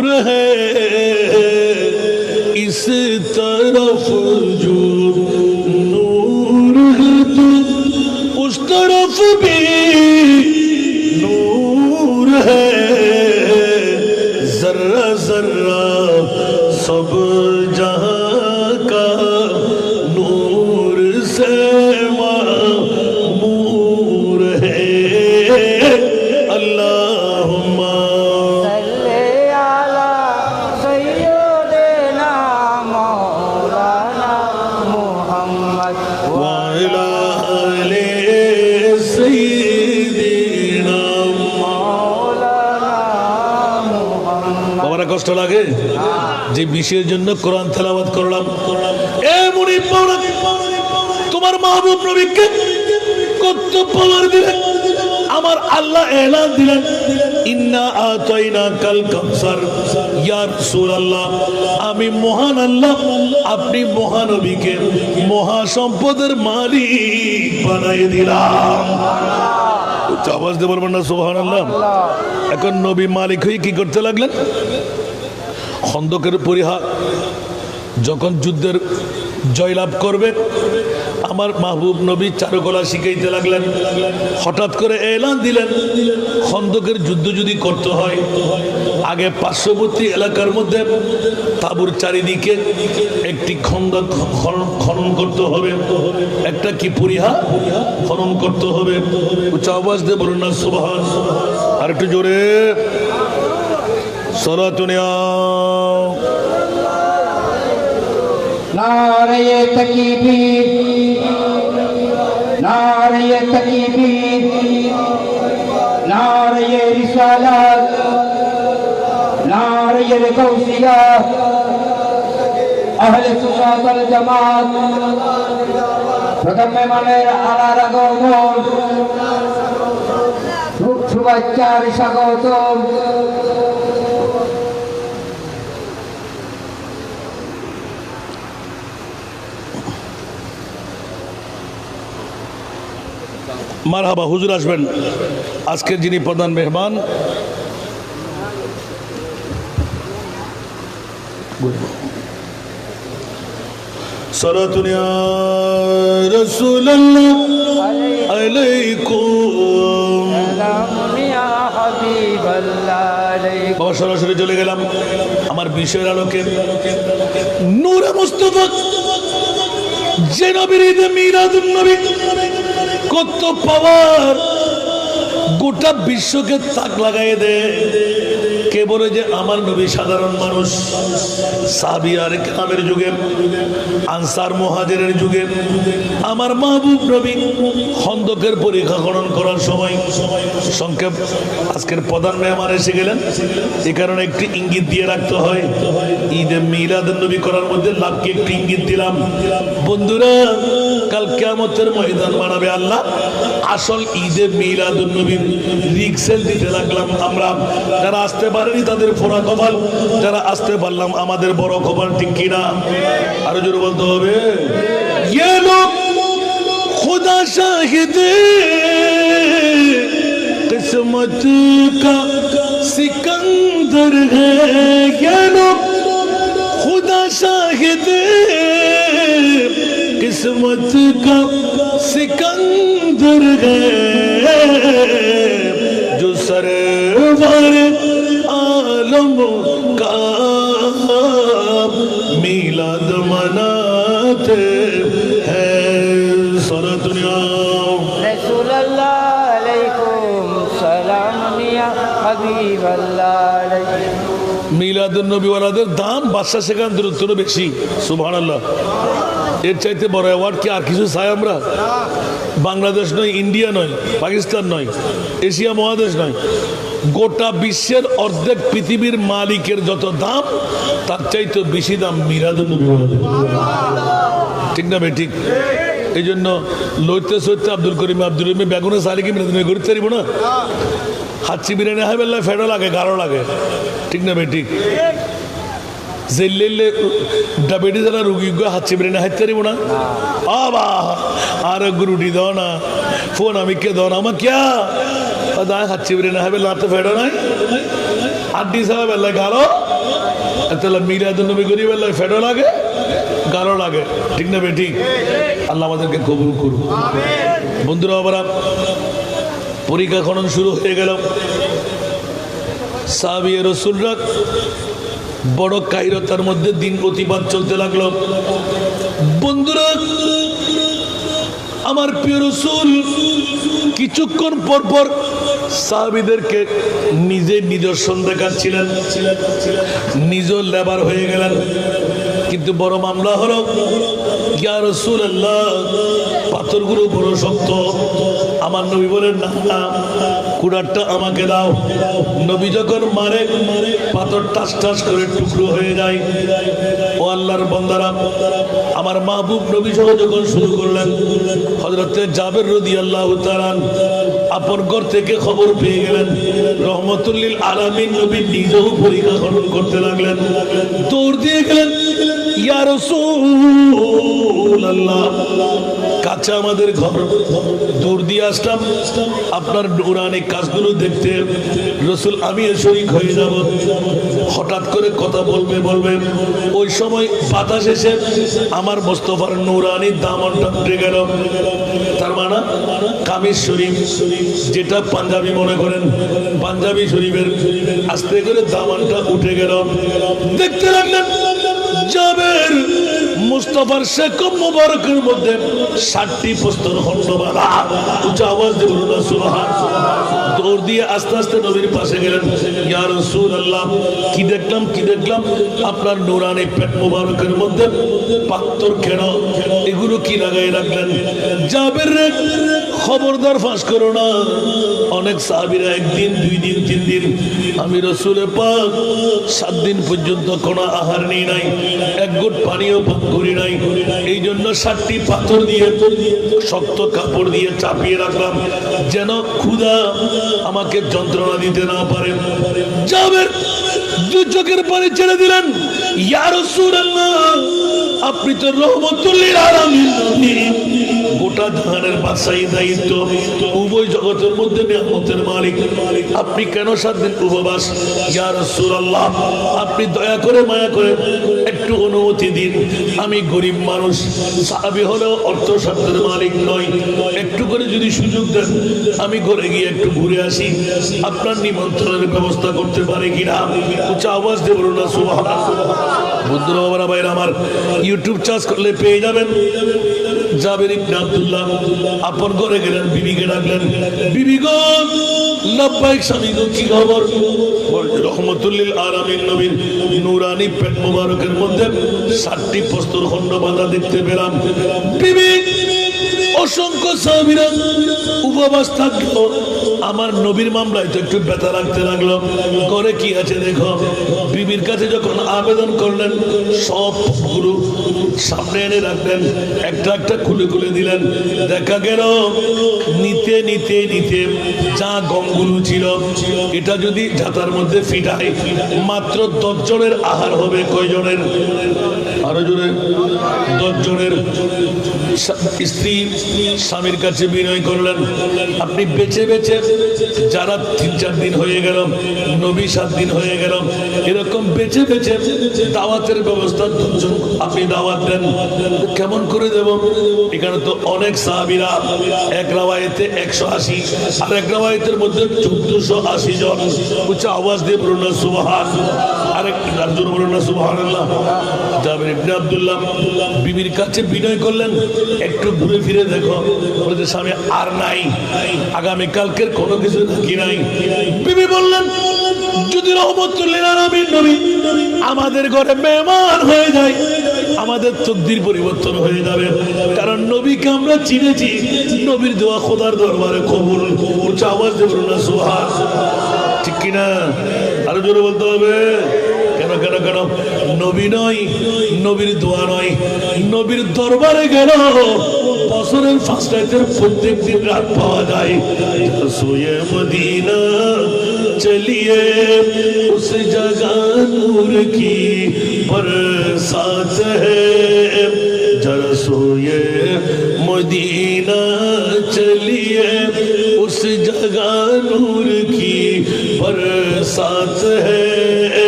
नूर है इस तरफ जो नूर है तो उस तरफ भी नूर है जर्रा जर्रा सब जहां का नूर से मामूर है अल्लाहुम्मा सल्ले अला सय्यिदिना मौलाना मुहम्मद वाला आले सय्यिदिना मौलाना मुहम्मद। বাবারা কষ্ট লাগে যে বিষয়ের জন্য কোরআন তেলাওয়াত করলাম। এ মুনিব মাওলানা, তোমার মাহবুব নবীকে কত পাওয়ার দিলেন। আমার আল্লাহ এলান দিলেন ইন্না আতাইনা কাল কাউসার ইয়া রাসূলুল্লাহ, আমি মহান আল্লাহ আপনি মহানবীকে মহা সম্পদের মালিক বানাই দিলাম। উচ্চ আওয়াজ দিয়ে বলবেন না সুবহানাল্লাহ। এখন নবী মালিক হয়ে কি করতে লাগলেন? খন্দকের পরিহার যখন যুদ্ধের জয়লাভ করবে আমার মাহবুব নবী চারুকলা শিখাইতে লাগলেন। হঠাৎ করে এলান দিলেন খন্দকের যুদ্ধ যদি করতে হয় আগে পার্শ্ববর্তী এলাকার মধ্যে তাঁবুর চারিদিকে একটি খন্দক খনন করতে হবে, একটা কি পরিহা খনন করতে হবে। উচ্চ আওয়াজ দিয়ে বলুন না সুবহান। আর একটু জোরে সলাতুনিয়া। नारे तकीबीर, नारे तकीबीर, नारे रिसालत, नारे गौसिया, अहले सुन्नत वल जमात, প্রথম মেহমানের আলার আগমন, শুভেচ্ছার স্বাগতম। মারহাবা, হুজুর আসবেন। আজকের যিনি প্রধান মেহমান সালাতুন ইয়া রাসূলুল্লাহ আলাইকুম। বাবা সরাসরি চলে গেলাম আমার বিষয়ের আলোকে। নূরে মুস্তাফা যে নবীর ঈদে মিলাদুন নবী কত পাওয়ার, গোটা বিশ্বকে তাক লাগাই দেয়। কে বলে যে আমার নবী সাধারণ মানুষ? সাহাবী আর কিরামের যুগে, আনসার মুহাজিরের যুগে আমার মাহবুব নবী খন্দকের পরীক্ষা খনন করার সময়, সংক্ষেপ আজকের প্রধান মেহমান এসে গেলেন, এই কারণে একটি ইঙ্গিত দিয়ে রাখতে হয়। ঈদে মিলাদুন নবী করার মধ্যে লাভকে একটি ইঙ্গিত দিলাম। বন্ধুরা, কাল কিয়ামতের ময়দান বানাবে আল্লাহ। আসল ঈদে মিলাদুন নবীর রিক্সেল দিতে লাগলাম আমরা। যারা আসতে পারেনি তাদের ফোড়া কপাল, যারা আসতে পারলাম আমাদের বড় কপাল, ঠিক কিনা? আরো জোরে বলতে হবে। ये लोग खुदा शाहिद किस्मत का सिकंदर है, ये लोग खुदा शाहिद किस्मत का सिकंदर है, जो सरवर आलम का मिलाद मनाते हैं। सारा दुनिया रसूलुल्लाह अलैकुम सलाम मिया हबीबल्लाह अलैकुम। মিলাদুন নবীওয়ালাদের দাম বাদশা সেখান উত্তর বেশি। সুবহানাল্লাহ। এর চাইতে বড় অ্যাওয়ার্ড কি আর কিছু চাই আমরা? বাংলাদেশ নয়, ইন্ডিয়া নয়, পাকিস্তান নয়, এশিয়া মহাদেশ নয়, গোটা বিশ্বের অর্ধেক পৃথিবীর মালিকের যত দাম তার চাইতে বেশি দাম মিলাদুন নবীওয়ালাদের। ঠিক না ভাই? ঠিক। এই জন্য লইতে সইতে আব্দুল রহিমে বেগুনে সারি কি মিলাদুন নবী করতে পারিব না? হাচ্ছি বিরিয়ানি হাই বেল্লা ফেডো লাগে, গাঢ় লাগে। ঠিক না ভাই? ঠিক। জেলে ডায়াবেটিস এর রোগী হাচ্ছি বিরিয়ানি হাইতে পারিব না? আবা আর গুরুটি দাও না, ফোন আমি কে দাও না, আমার ক্যা দায় হাচ্ছি বিরিয়ানি হাই বেল্লা তো ফেডো নাই। হাড্ডি ছাড়া বেলায় গালো তাহলে মিলাদুন নবী করি বেলায় ফেটো লাগে গালো লাগে ঠিক না বেটি আল্লাহ আমাদেরকে কবুল করুন বন্ধুরা আবার পরীক্ষা খনন শুরু হয়ে গেল সাহাবী রাসূলরা বড় কায়রতার মধ্যে দিন অতিবাদ চলতে লাগলো বন্ধুরা আমার প্রিয় রাসূল কিছুক্ষণ পর পর সাহাবীদেরকে নিজে নিদর্শন দেখাচ্ছিলেন নিজে লেবার হয়ে গেলেন কিন্তু বড় মামলা হলো ইয়া রাসূলুল্লাহ পাথরগুলো বড় শক্ত আমার নবী বলেন না কুড়ারটা আমাকে দাও নবী যখন মারে পাথর টাস টাস করে টুকরো হয়ে যায় ও আল্লাহর বান্দারা আমার মাহবুব নবী সহ যখন শুরু করলেন হযরত জাবের রাদিয়াল্লাহু তাআলা আপন ঘর থেকে খবর পেয়ে গেলেন রহমতুল লিল আলামিন নবী নিজেও পরীক্ষা খনন করতে লাগলেন দৌড় দিয়ে গেলেন ইয়া রাসূলুল্লাহ কাছে আমাদের ঘর দৌড় দিয়ে আসলাম আপনার নূরানি কাজগুলো দেখতে রাসূল আমি শরীক হয়ে যাব হঠাৎ করে কথা বলবে ওই সময় বাতাস এসে আমার মোস্তফার নূরানি দামনটা উঠে গেল তার মানে কামিজ শরীফ যেটা পাঞ্জাবি মনে করেন পাঞ্জাবি শরীফের আস্তে করে দামনটা উঠে গেল দেখতে লাগলেন জাবের মুস্তাফার শেকম মুবারকের মধ্যে 60টি প্রস্তর খণ্ডমালা উচ্চ আওয়াজ দিয়ে বলুন সুবহানাল্লাহ দৌড় দিয়ে আস্তে আস্তে নবীর পাশে গেলেন ইয়া রাসূলুল্লাহ কি দেখলাম আপনার নূরানি পেট মুবারকের মধ্যে পাথর কেন এগুলো কি লাগাই রাখলেন জাবের রে খবরদার ফাঁস করো না অনেক সাহাবীরা একদিন দুই দিন তিন দিন আমি রাসূলের পাক 7 দিন পর্যন্ত কোনো আহার নেই নাই এক ঘুট পানিও পান করি নাই এই জন্য 60টি পাথর দিয়ে শক্ত কাপড় দিয়ে চাপিয়ে রাখলাম যেন ক্ষুধা আমাকে যন্ত্রণা দিতে না পারে জাবের দুই চোখের পানি ছেড়ে দিলেন ইয়া রাসূলুল্লাহ আপনি তো রহমতুল লিল আলামিন নবী গোটা জাহানের বাদশাহী দায়িত্ব উভয় জগতের মধ্যে নিয়ামতের মালিক আপনি কেন 7 দিন উপবাস ইয়া রাসূলুল্লাহ আপনি দয়া করে মায়া করে একটু অনুমতি দিন আমি গরিব মানুষ সাহাবী হলেও অর্থ সাধ্যের মালিক নই একটু করে যদি সুযোগ দেন আমি ঘরে গিয়ে একটু ঘুরে আসি আপনার নিমন্ত্রণের ব্যবস্থা করতে পারে কিনা উচ্চ আওয়াজ দিয়ে বলুন না সুবহানাল্লাহ বন্ধুরা বাবারা ভাইরা আমার ইউটিউব চার্জ করলে পেয়ে যাবেন জাবের ইবনে আব্দুল্লাহ আপন ঘরে গেলেন বিবিকে ডাকলেন বিবি গো লব্বাইক স্বামী গো কি খবর রহমতুল লিল আলামিন নবীর নূরানি পেট মুবারকের মধ্যে 60টি প্রস্তর খণ্ড বাঁধা দেখতে পেলাম বিবি অসংখ্য সাহাবীরা উপবাস থাকলো আমার নবীর মামলায় তো একটু ব্যথা লাগতে লাগলো করে কি আছে দেখো বিবির কাছে যখন আবেদন করলেন সবগুলো সামনে এনে রাখলেন একটা একটা খুলে খুলে দিলেন দেখা গেল নিতে নিতে নিতে যা গমগুলো ছিল এটা যদি জাতার মধ্যে ফিটায় মাত্র 10 জনের আহার হবে কয়জনের আরো জোরে 10 জনের স্ত্রী স্বামীর কাছে বিনয় করলেন আপনি বেছে বেছে যারা 3-4 দিন হয়ে গেল নবী 7 দিন হয়ে গেল এরকম বেছে বেছে দাওয়াতের ব্যবস্থা আপনি দাওয়াত দেন কেমন করে দেব এখানে তো অনেক সাহাবীরা এক রাওয়ায়াতে 180 আর এক রাওয়ায়াতের মধ্যে 1480 জন উচ্চ আওয়াজ দিয়ে বলুন না সুবহানাল্লাহ আরেক জোরে বলুন না সুবহানাল্লাহ জাবের ইবনে আব্দুল্লাহ বিবির কাছে বিনয় করলেন একটু ঘুরে ফিরে দেখো বলতে স্বামী আর নাই আগামী কালকের কোনো কিছু নাকি নাই বিবি বললেন যদি রহমতুল লিল আলামিন নবী আমাদের ঘরে মেহমান হয়ে যায় আমাদের তকদির পরিবর্তন হয়ে যাবে কারণ নবীকে আমরা চিনেছি নবীর দোয়া খোদার দরবারে কবুল উচ্চ আওয়াজ দিয়ে বলুন না সুবহানাল্লাহ ঠিক কিনা আরো জোরে বলতে হবে কেন কেন কেন নবী নয় নবীর দোয়া নয় নবীর দরবারে গেল বছরের ফার্স্ট রাতের প্রত্যেক দিন রাত পাওয়া যায় সোয়ে মদিনা চলিয়ে উস জগহ নূর কি বরসাত है जरा सोए मदीना चलिए उस जगह नूर की बरसात है,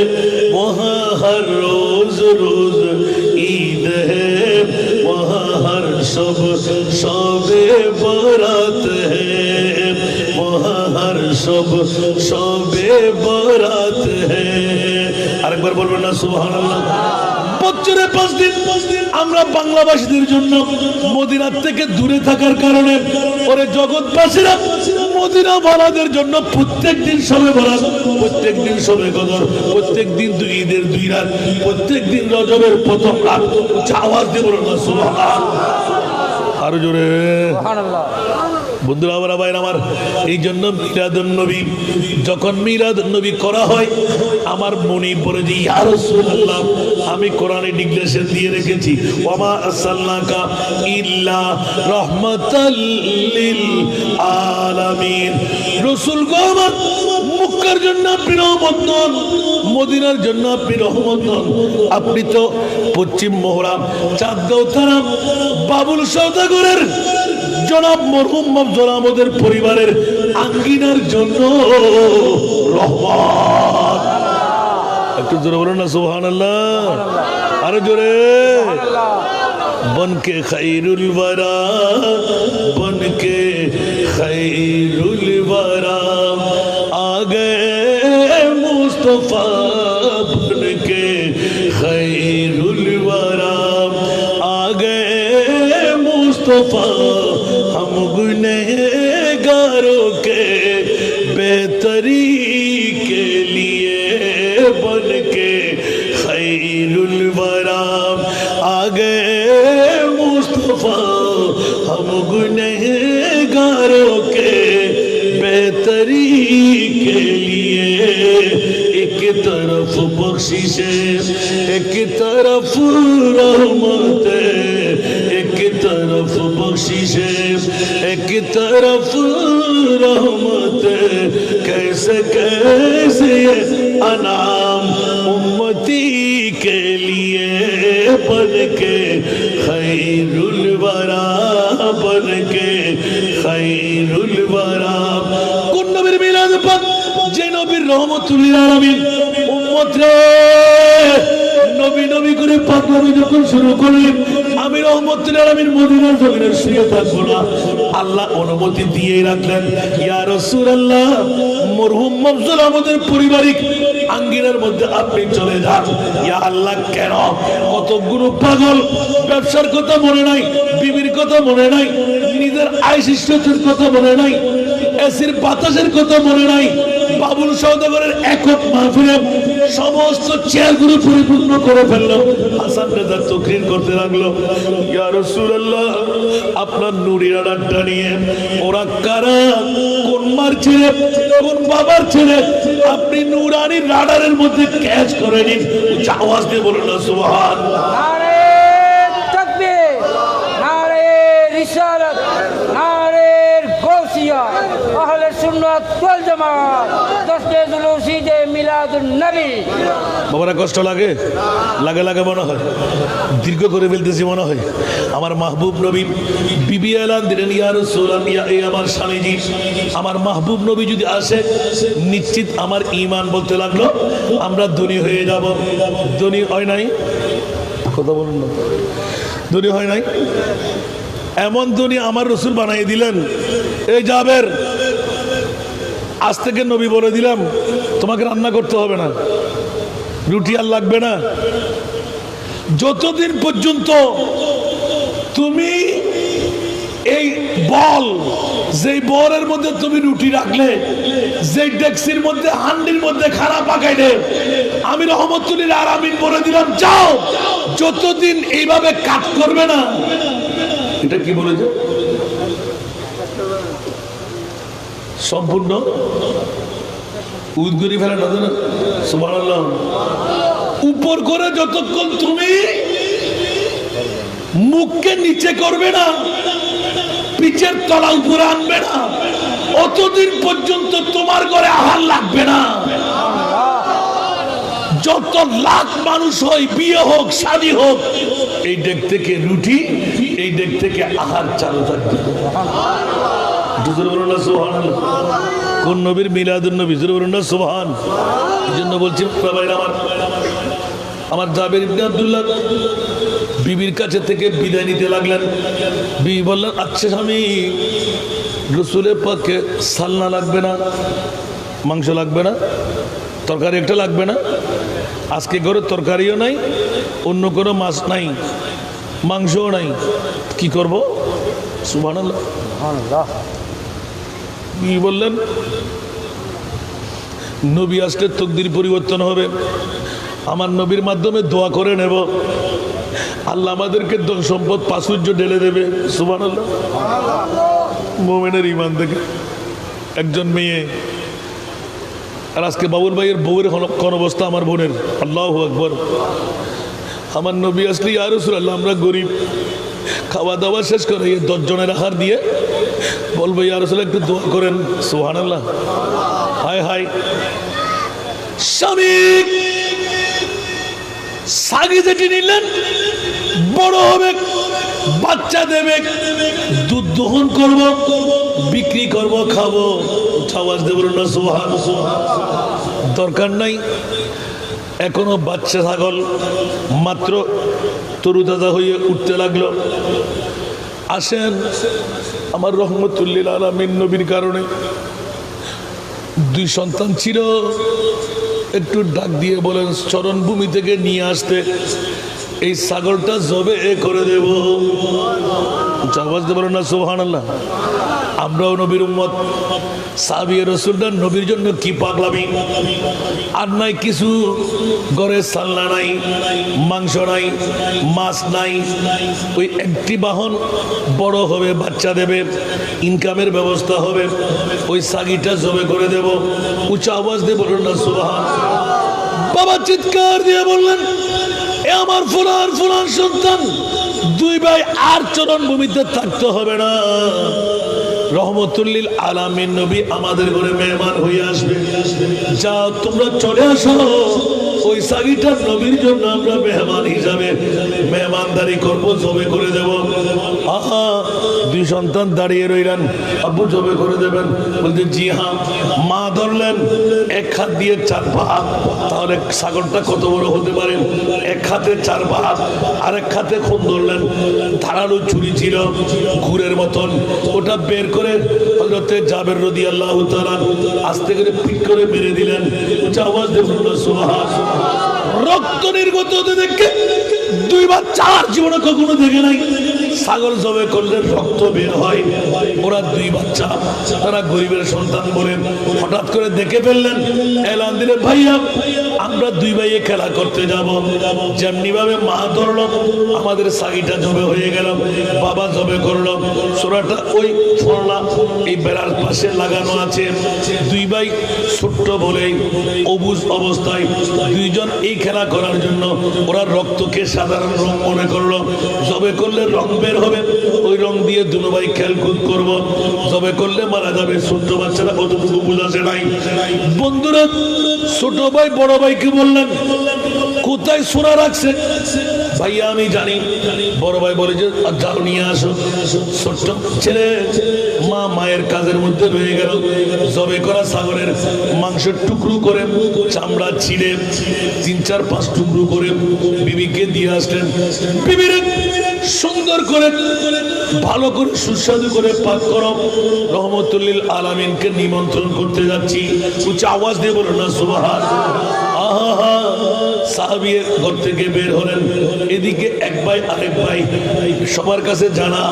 वहाँ हर रोज रोज ईद है, वहाँ हर शब शबे बारात है, वहाँ हर शब शबे बारात है। আরেকবার বলবেন না সুবহানাল্লাহ। বছরে 5 দিন আমরা বাংলাভাষীদের জন্য মদিনার থেকে দূরে থাকার কারণে ওরে জগৎবাসীরা মদিনা ওয়ালাদের জন্য প্রত্যেক দিন শবে বরাত, প্রত্যেক দিন শবে কদর, প্রত্যেক দিন ঈদের 2 রাত, প্রত্যেক দিন রজবের প্রথম রাত। আওয়াজ দিয়ে বলুন না সুবহানাল্লাহ। আরো জোরে সুবহানাল্লাহ। বন্ধুরা আমার ভাইরা আমার, এই জন্য মিলাদুন নবী, যখন মিলাদুন নবী করা হয় আমার মনে পড়ে যে ইয়া রাসূলুল্লাহ, আমি কোরআনে ডিক্লারেশন দিয়ে রেখেছি ওয়ামা আরসালনাকা ইল্লা রাহমাতাল লিল আলামিন। রাসূল গো আমার মক্কার জন্য আপনি রহমত নন, মদিনার জন্য আপনি রহমত নন, আপনি তো পশ্চিম মোহরাম চাঁদগাঁও বাবুল সওদাগরের জনাব মরহুম মফজল আহমদের পরিবারের আঙ্গিনার জন্য রহমত। একটু জোরে বলুন না সুবহানাল্লাহ। আরো জোরে। बनके खैरुल वरा, बनके खैरुल वरा, आ गए मुस्तफा बनके खैरुल वरा, आ गए मुस्तफा हम गुनहगारों के बेहतरी के लिए, बनके खैरुल वरा आ गए मुस्तफा हम गुनहगारों के बेहतरी के लिए। एक तरफ बख्शिशे, एक तरफ रहमत, एक तरफ बख्शिशे, एक तरफ रहमत, कैसे कैसे ये अनाम उम्मती के लिए, बनके खैरुल वरा, बनके खैरुल वरा। কোন নবীর মিলাদ পাক, যে নবীর রহমতুল লিল আলামিন। উম্মত রে, নবী নবী করে পাগলামি যখন শুরু করলি, আমি রহমতুল লিল আলামিন মদিনার জমিনে শুয়ে থাকবো না। আল্লাহ অনুমতি দিয়ে রাখলেন, ইয়া রাসূলুল্লাহ মরহুম মফজল আমাদের পারিবারিক আঙ্গিনার মধ্যে আপনি চলে যান। ইয়া আল্লাহ, কেন? কতগুলো পাগল ব্যবসার কথা মনে নাই, বিবির কথা মনে নাই, নিজের আয়শিষ্টের কথা মনে নাই, এসির বাতাসের কথা মনে নাই, বাবুল সওদাগরের একক মাহফিলে সমস্ত চেয়ারগুলো পরিপূর্ণ করে ফেললো। হাসান রেজা তকরীর করতে লাগলো, ইয়া রাসূলুল্লাহ আপনার নূরের আড্ডা নিয়ে ওরা কারা, কোন মার ছেলে, কোন বাবার ছেলে, আপনি নূরানি রাডারের মধ্যে ক্যাচ করে নিন। আওয়াজ দিয়ে বলুন না সুবহানাল্লাহ। নারে তাকবীর, নারে রিসালাত, নারে গাউসিয়া, আহলে সুন্নাত ওয়াল জামাত, দশে জুলুস ঈদে মিলাদুন নবী। বাবারা কষ্ট লাগে, লাগে লাগে মনে হয়, দীর্ঘ করে ফেলতেছি মনে হয়। আমার মাহবুব নবী বিবি এলান দিলেন, ইয়া রাসূলুল্লাহ, এই আমার স্বামীজি, আমার মাহবুব নবী যদি আসে নিশ্চিত আমার ঈমান বলতে লাগলো আমরা ধনী হয়ে যাব। ধনী হয় নাই, কথা বলুন না, ধনী হয় নাই। এমন ধনী আমার রাসূল বানিয়ে দিলেন, এই জাবের আজ থেকে নবী বলে দিলাম তোমাকে রান্না করতে হবে না, রুটি আর লাগবে না, যতদিন পর্যন্ত তুমি এই বল, যেই বলের মধ্যে তুমি রুটি রাখলে, যেই ডেক্সির মধ্যে হান্ডির মধ্যে খানা পাকাইলে, আমি রহমতুল লিল আলামিন বলে দিলাম যাও, যতদিন এইভাবে কাজ করবে না। এটা কি বলেছে? সম্পূর্ণ উদ্গরি ফেলে না, সুবহানাল্লাহ। উপর করে যতক্ষণ তুমি মুখকে নিচে করবে না, পিছের তলা উপরে আনবে না, অতদিন পর্যন্ত তোমার ঘরে আহার লাগবে না। যত লাখ মানুষ হয়, বিয়ে হোক শাদী হোক, এই ডেক থেকে রুটি, এই ডেক থেকে আহার চালু থাকবে। জোরে বলুন না সুবহানাল্লাহ। কোন নবীর মিলাদুন নবী, জোরে বলুন না সুবহান। এই জন্য বলছি ভাইরা আমার জাবের ইবনে আব্দুল্লাহ বিবির কাছে থেকে বিদায় নিতে লাগলেন। বিবি বললেন, আচ্ছা স্বামী, রসুলের পাকে সালনা লাগবে না, মাংস লাগবে না, তরকারি একটা লাগবে না? আজকে ঘরে তরকারিও নাই, অন্য কোনো মাছ নাই, মাংসও নাই, কি করব? সুবহানাল্লাহ। বিবি বললেন, নবী আসলে তকদির পরিবর্তন হবে, আমার নবীর মাধ্যমে দোয়া করে নেব, আল্লাহ আমাদেরকে সম্পদ প্রাচুর্য ঢেলে দেবে। সুবহানাল্লাহ। মুমিনের ঈমান দেখে একজন মেয়ে, আর আজকে বাবুল ভাইয়ের বউয়ের কোন অবস্থা, আমার বোনের, আল্লাহু আকবার। আমার নবী আসলে ইয়া রাসূলুল্লাহ, আমরা গরিব, খাওয়া দাওয়া শেষ করে 10 জনের আহার দিয়ে বলবো, ইয়া রাসূলুল্লাহ একটু দোয়া করেন। সুবহানাল্লাহ। হায় হায়, স্বামী সাগি যেটি নিলেন, বড় হবে, বাচ্চা দেবে, দুধ দহন করব, বিক্রি করব, খাবো, আওয়াজ দেব না সুবহানাল্লাহ। দরকার নাই, এখনো বাচ্চা ছাগল মাত্র তরুতাজা হয়ে উঠতে লাগলো। আসেন আমার রহমতুল্লিল আলামিন নবীর কারণে 2 সন্তান ছিল, একটু ডাক দিয়ে বলেন চরণভূমি থেকে নিয়ে আসতে, এই ছাগলটা জবে করে দেব। আওয়াজ দেব না সুবহানাল্লাহ। আমরাও নবীর উম্মত, সাহাবী রাসূলরা নবীর জন্য কি পাগলামি। আর নাই কিছু, ঘরে সালনা নাই, মাংস নাই, মাছ নাই, ওই একটি বাহন বড় হবে, বাচ্চা দেবে, ইনকামের ব্যবস্থা হবে, ওই সাগিটা জবে করে দেব। উচ্চ আওয়াজ দিয়ে বলুন না সুবহান। বাবা চিৎকার দিয়ে বললেন, এ আমার ফুলার ফুলার সন্তান, 2 ভাই আর চরণ ভূমিতে থাকতে হবে না, রহমতুল্লিল আলামিন নবী আমাদের ঘরে মেহমান হয়ে আসবে, যাও তোমরা চলে আসো, ওই সাগিটার নবীর জন্য আমরা মেহমান হিসাবে মেহমানদারি করবো, জবে করে দেব। আহা, 2 সন্তান দাঁড়িয়ে রইলেন, আব্বু জবে করে দেবেন? বলতে জি হ্যাঁ। মা ধরলেন, 1 হাত দিয়ে 4 ভাগ, তাহলে ছাগলটা কত বড় হতে পারে? 1 হাতে 4 ভাগ, আরেক হাতে খুন ধরলেন, ধারালো ছুরি ছিল ঘুরের মতন, ওটা বের করে হযরতে জাবের রাদিয়াল্লাহু তাআলা আস্তে করে পিট করে মেরে দিলেন। আওয়াজ দেবেন না সুবহান। রক্ত নির্গত হতে দেখে 2 বাচ্চা জীবনে কখনো দেখে নাই, ছাগল জবে করলে রক্ত বের হয়। ওরা 2 বাচ্চা, তারা গরিবের সন্তান বলেন, হঠাৎ করে দেখে ফেললেন, এলান দিলেন, ভাইয়া আমরা 2 ভাইয়ে খেলা করতে যাব। যেমনি ভাবে মা ধরল, আমাদের সাগিটা জবে হয়ে গেল, বাবা জবে করলো, সোরাটা ওই ফলনা এই বেড়ার পাশে লাগানো আছে। 2 ভাই ছোট্ট বলেই অবুঝ অবস্থায় 2 জন এই খেলা করার জন্য ওরা রক্তকে সাধারণ রং মনে করলো, জবে করলে রং বের হবে, ওই রং দিয়ে 2 ভাই খেলকুদ করব, জবে করলে মারা যাবে। ছোট্ট বাচ্চারা অতটুকু বুঝাছে নাই। বন্ধুরা, ছোট ভাই বড় ভাইকে বললেন, কোথায় সোনা রাখছে? ভাইয়া আমি জানি। বড় ভাই বলে যে যাও নিয়ে আসো। ছোট্ট ছেলে মায়ের কাজের মধ্যে রয়ে গেল, জবে করা ছাগলের মাংসের টুকরো করে চামড়া ছিঁড়ে 3, 4, 5 টুকরো করে বিবিকে দিয়ে আসলেন। বিবির সুন্দর করে ভালো করে সুস্বাদু করে পাক করো, রহমতুল্লিল আলামিনকে নিমন্ত্রণ করতে যাচ্ছি। উচ্চ আওয়াজ দিয়ে বলুন না সুবহান। আহা, সাহাবীর ঘর থেকে বের হলেন, এদিকে 1 ভাই আরেক ভাই সবার কাছে জানা,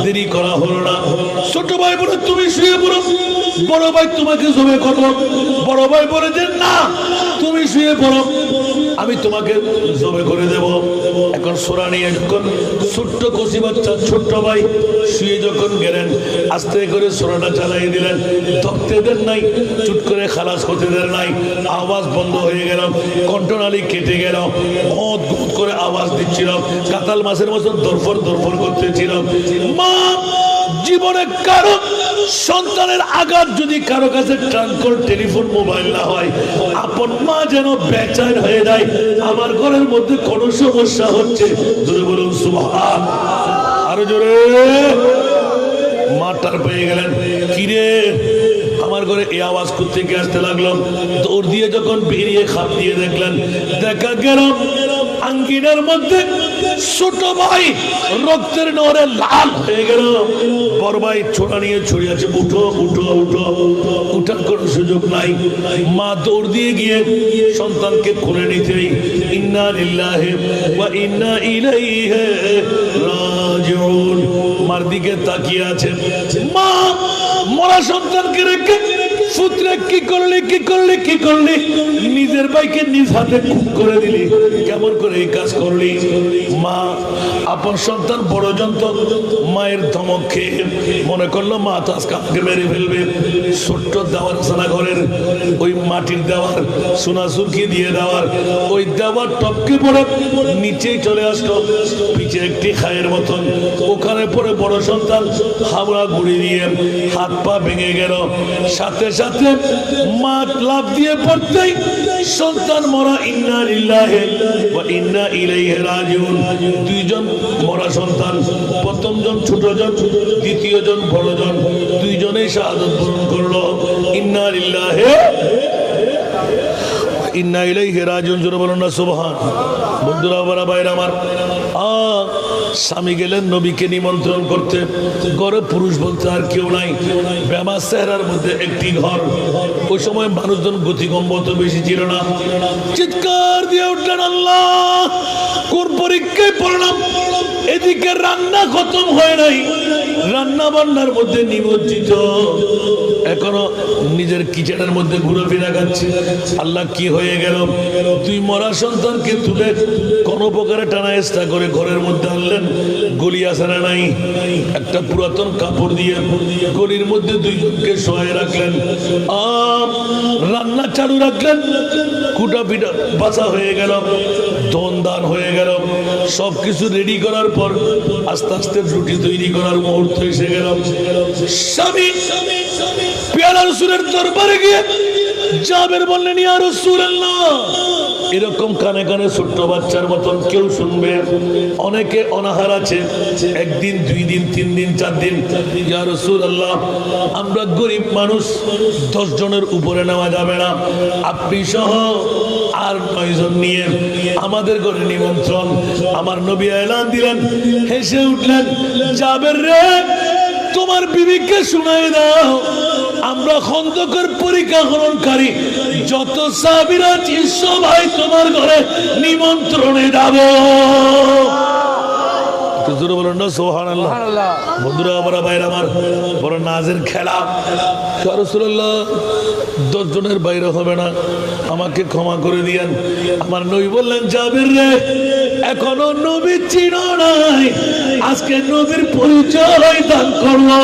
দেরি করা হলো না। ছোট ভাই বলে তুমি শুয়ে পড়ো, বড় ভাই তোমাকে জবে করবো। বড় ভাই বলে যে না, তুমি শুয়ে পড়ো, আমি তোমাকে জবে করে দেব। এখন সোরা নিয়ে যখন ছোট্ট কচি বাচ্চা ছোট্ট ভাই শুয়ে যখন গেলেন, আস্তে করে সোরাটা চালাই দিলেন, ধরতে দেন নাই, চুট করে খালাস করতে দেন নাই, আওয়াজ বন্ধ হয়ে গেল, কণ্ঠনালী কেটে গেল, ঘট ঘট করে আওয়াজ দিচ্ছিল, কাতাল মাছের মতো দরফর দরফর করতেছিল। মা জীবনে কারো সন্তানের আঘাত যদি কারো কাছে ট্রাঙ্কল টেলিফোন মোবাইল না হয়, আপন মা যেন বেচার হয়ে যায়, আমার ঘরের মধ্যে কোন সমস্যা হচ্ছে, জোরে বলুন সুবহান। আরো জোরে। মাটার পেয়ে গেলেন, কিরে আমার ঘরে এই আওয়াজ থেকে আসতে লাগলো। দৌড় দিয়ে যখন বেরিয়ে খাপ দিয়ে দেখলেন, দেখা গেল আঙ্গিনার মধ্যে ছোট ভাই রক্তের নরে লাল হয়ে গেল। বড় ভাই ছোড়া নিয়ে ছড়িয়ে আছে, উঠো উঠো উঠো, উঠার কোনো সুযোগ নাই। মা দৌড় দিয়ে গিয়ে সন্তানকে খুলে নিতেই ইন্না লিল্লাহি ওয়া ইন্না ইলাইহি রাজিউন, মার দিকে তাকিয়ে আছে। মা মরা সন্তানকে রেখে পুত্রে কি করলি কি করলি কি করলি, নিজের ভাইকে নিজ হাতে খুন করে দিলি, কেমন করে এই কাজ করলি? মা আপন সন্তান বড় যন্ত্র, মায়ের ধমক খেয়ে মনে করলো মা তো আজকে আমাকে মেরে ফেলবে। ছোট্ট দেওয়ার সানা ঘরের ওই মাটির দেওয়ার সোনা সুরকি দিয়ে দেওয়ার ওই দেওয়ার টপকে পড়ে নিচেই চলে আসলো, পিছে একটি খায়ের মতন। ওখানে পরে বড় সন্তান হাওড়া গুড়ি দিয়ে হাত পা ভেঙে গেল। সাথে সাথে মা লাফ দিয়ে পড়তেই সন্তান মরা। ইন্না লিল্লাহি ওয়া ইন্না ইলাইহি রাজিউন। দুইজন মরা সন্তান, প্রথম জন ছোট জন, দ্বিতীয় জন বড় জন, দুইজনেই শাহাদাত বরণ করলো। ইন্না লিল্লাহি ইন্না ইলাইহি রাজিউন, জোরে বলুন না সুবহান। বন্ধুরা বাবা ভাইরা আমার, স্বামী গেলেন নবীকে নিমন্ত্রণ করতে। ঘরে পুরুষ বলতে আর কেউ নাই, বেমা চেহারার মধ্যে একটি ঘর। ওই সময় মানুষজন গতিকম্ব তো বেশি ছিল না। চিৎকার দিয়ে উঠলেন, আল্লাহ কোন পরীক্ষায় পড়লাম, এদিকে রান্না খতম হয় নাই, রান্না বান্নার মধ্যে নিমজ্জিত, এখনো নিজের কিচেনের মধ্যে ঘুরেফেরা খাচ্ছে। আল্লাহ কি হয়ে গেল? তুই মরা সন্তানকে তুলে কোন প্রকারে টানা চেষ্টা করে ঘরের মধ্যে আনলেন। গলি আছে না নাই? একটা পুরাতন কাপড় দিয়ে গলির মধ্যে দুইজনকে শোয়ায় রাখলেন, রান্না চালু রাখলেন। কুটা পিটা বাঁচা হয়ে গেল, দন দান হয়ে গেল। সবকিছু রেডি করার পর আস্তে আস্তে রুটি তৈরি করার মুহূর্ত এসে গেল। স্বামী পেয়ালা রাসূলের দরবারে গিয়ে জাবের বললেন, ইয়া রাসূলুল্লাহ, এরকম কানে কানে ছোট্ট বাচ্চার মতন কেউ শুনবে, অনেকে অনাহার আছে, একদিন দুই দিন তিন দিন চার দিন। ইয়া রাসূলুল্লাহ, আমরা গরিব মানুষ, 10 জনের উপরে নেওয়া যাবে না, আপনি সহ আর 9 জন নিয়ে আমাদের ঘরে নিমন্ত্রণ। আমার নবী এলান দিলেন, হেসে উঠলেন, জাবের রে, তোমার বিবিকে শুনাই দাও, আমরা খন্দকের পরীক্ষা গ্রহণকারী যত সাহাবীরা আছি সবাই তোমার ঘরে নিমন্ত্রণে যাব। বলুন না সুবহানাল্লাহ। বন্ধুরা আমার ভাইরা আমার, বড় নাজের খেলা। ইয়া রাসূলুল্লাহ, 10 জনের বাইরে হবে না, আমাকে ক্ষমা করে দিয়েন। আমার নবী বললেন, জাবের রে, এখনো নবী চিনো নাই, আজকে নবীর পরিচয় দান করলো।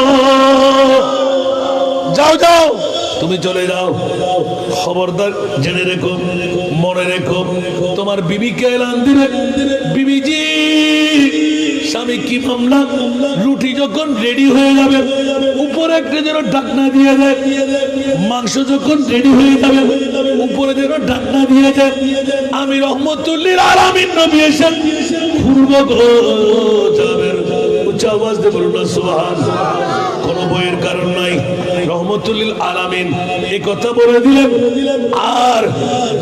যাও যাও, তুমি চলে যাও। খবরদার জেনে রেখো, মনে রেখো, তোমার বিবিকে এলান দিলে, বিবিজি স্বামী কি মামলা, রুটি যখন রেডি হয়ে যাবে উপরে একটা যেন ঢাকনা দিয়ে দেয়, মাংস যখন রেডি হয়ে যাবে উপরে যেন ঢাকনা দিয়ে দেয়। আমি রহমতুল্লিল আলামিন নবী এসেন, পূর্ব যাবেন, উচ্চ আওয়াজ দিয়ে বলুন না সুবহানাল্লাহ। কোনো বইয়ের কারণ নাই, রহমতুল্লিল আলামিন এই কথা বলে দিলেন। আর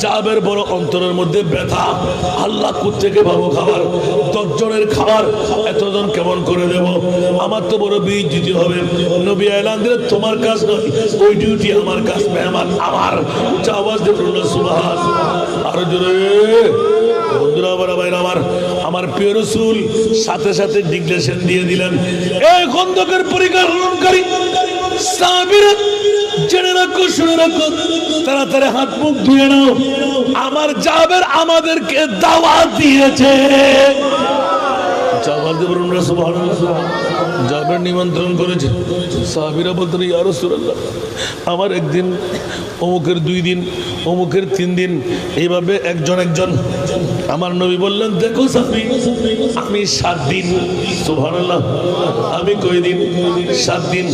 জাবের বড় অন্তরের মধ্যে ব্যথা, আল্লাহ কোত্থেকে পাবো খাবার, 10 জনের খাবার এতজন কেমন করে দেব, আমার তো বড় বেইজ্জতি হবে। নবী এলান দিলেন, তোমার কাজ নয়, ওই ডিউটি আমার কাজ, মেহমান আমার। উচ্চ আওয়াজ দিয়ে বলুন না সুবহানাল্লাহ। আরো জোরে। বন্ধুরা আমার ভাইরা আমার, আমার প্রিয় রাসূল সাথে সাথে ডিক্লেরেশন দিয়ে দিলেন, এই খন্দকের পরীক্ষা গ্রহণকারী সাহাবীরা জেনে রাখো, শুনে রাখো, তাড়াতাড়ি হাত মুখ ধুয়ে নাও, আমার জাবের আমাদেরকে দাওয়াত দিয়েছে। জাবের নিমন্ত্রণ করেছে। সাহাবীরা বলতেন, ইয়া রাসূলুল্লাহ, আমার একদিন, অমুকের 2 দিন, অমুকের 3 দিন, এইভাবে একজন একজন। আমার নবী বললেন, দেখো সাহাবী, আমি 7 দিন। সুবহানাল্লাহ। আমি কয় দিন? 7 দিন।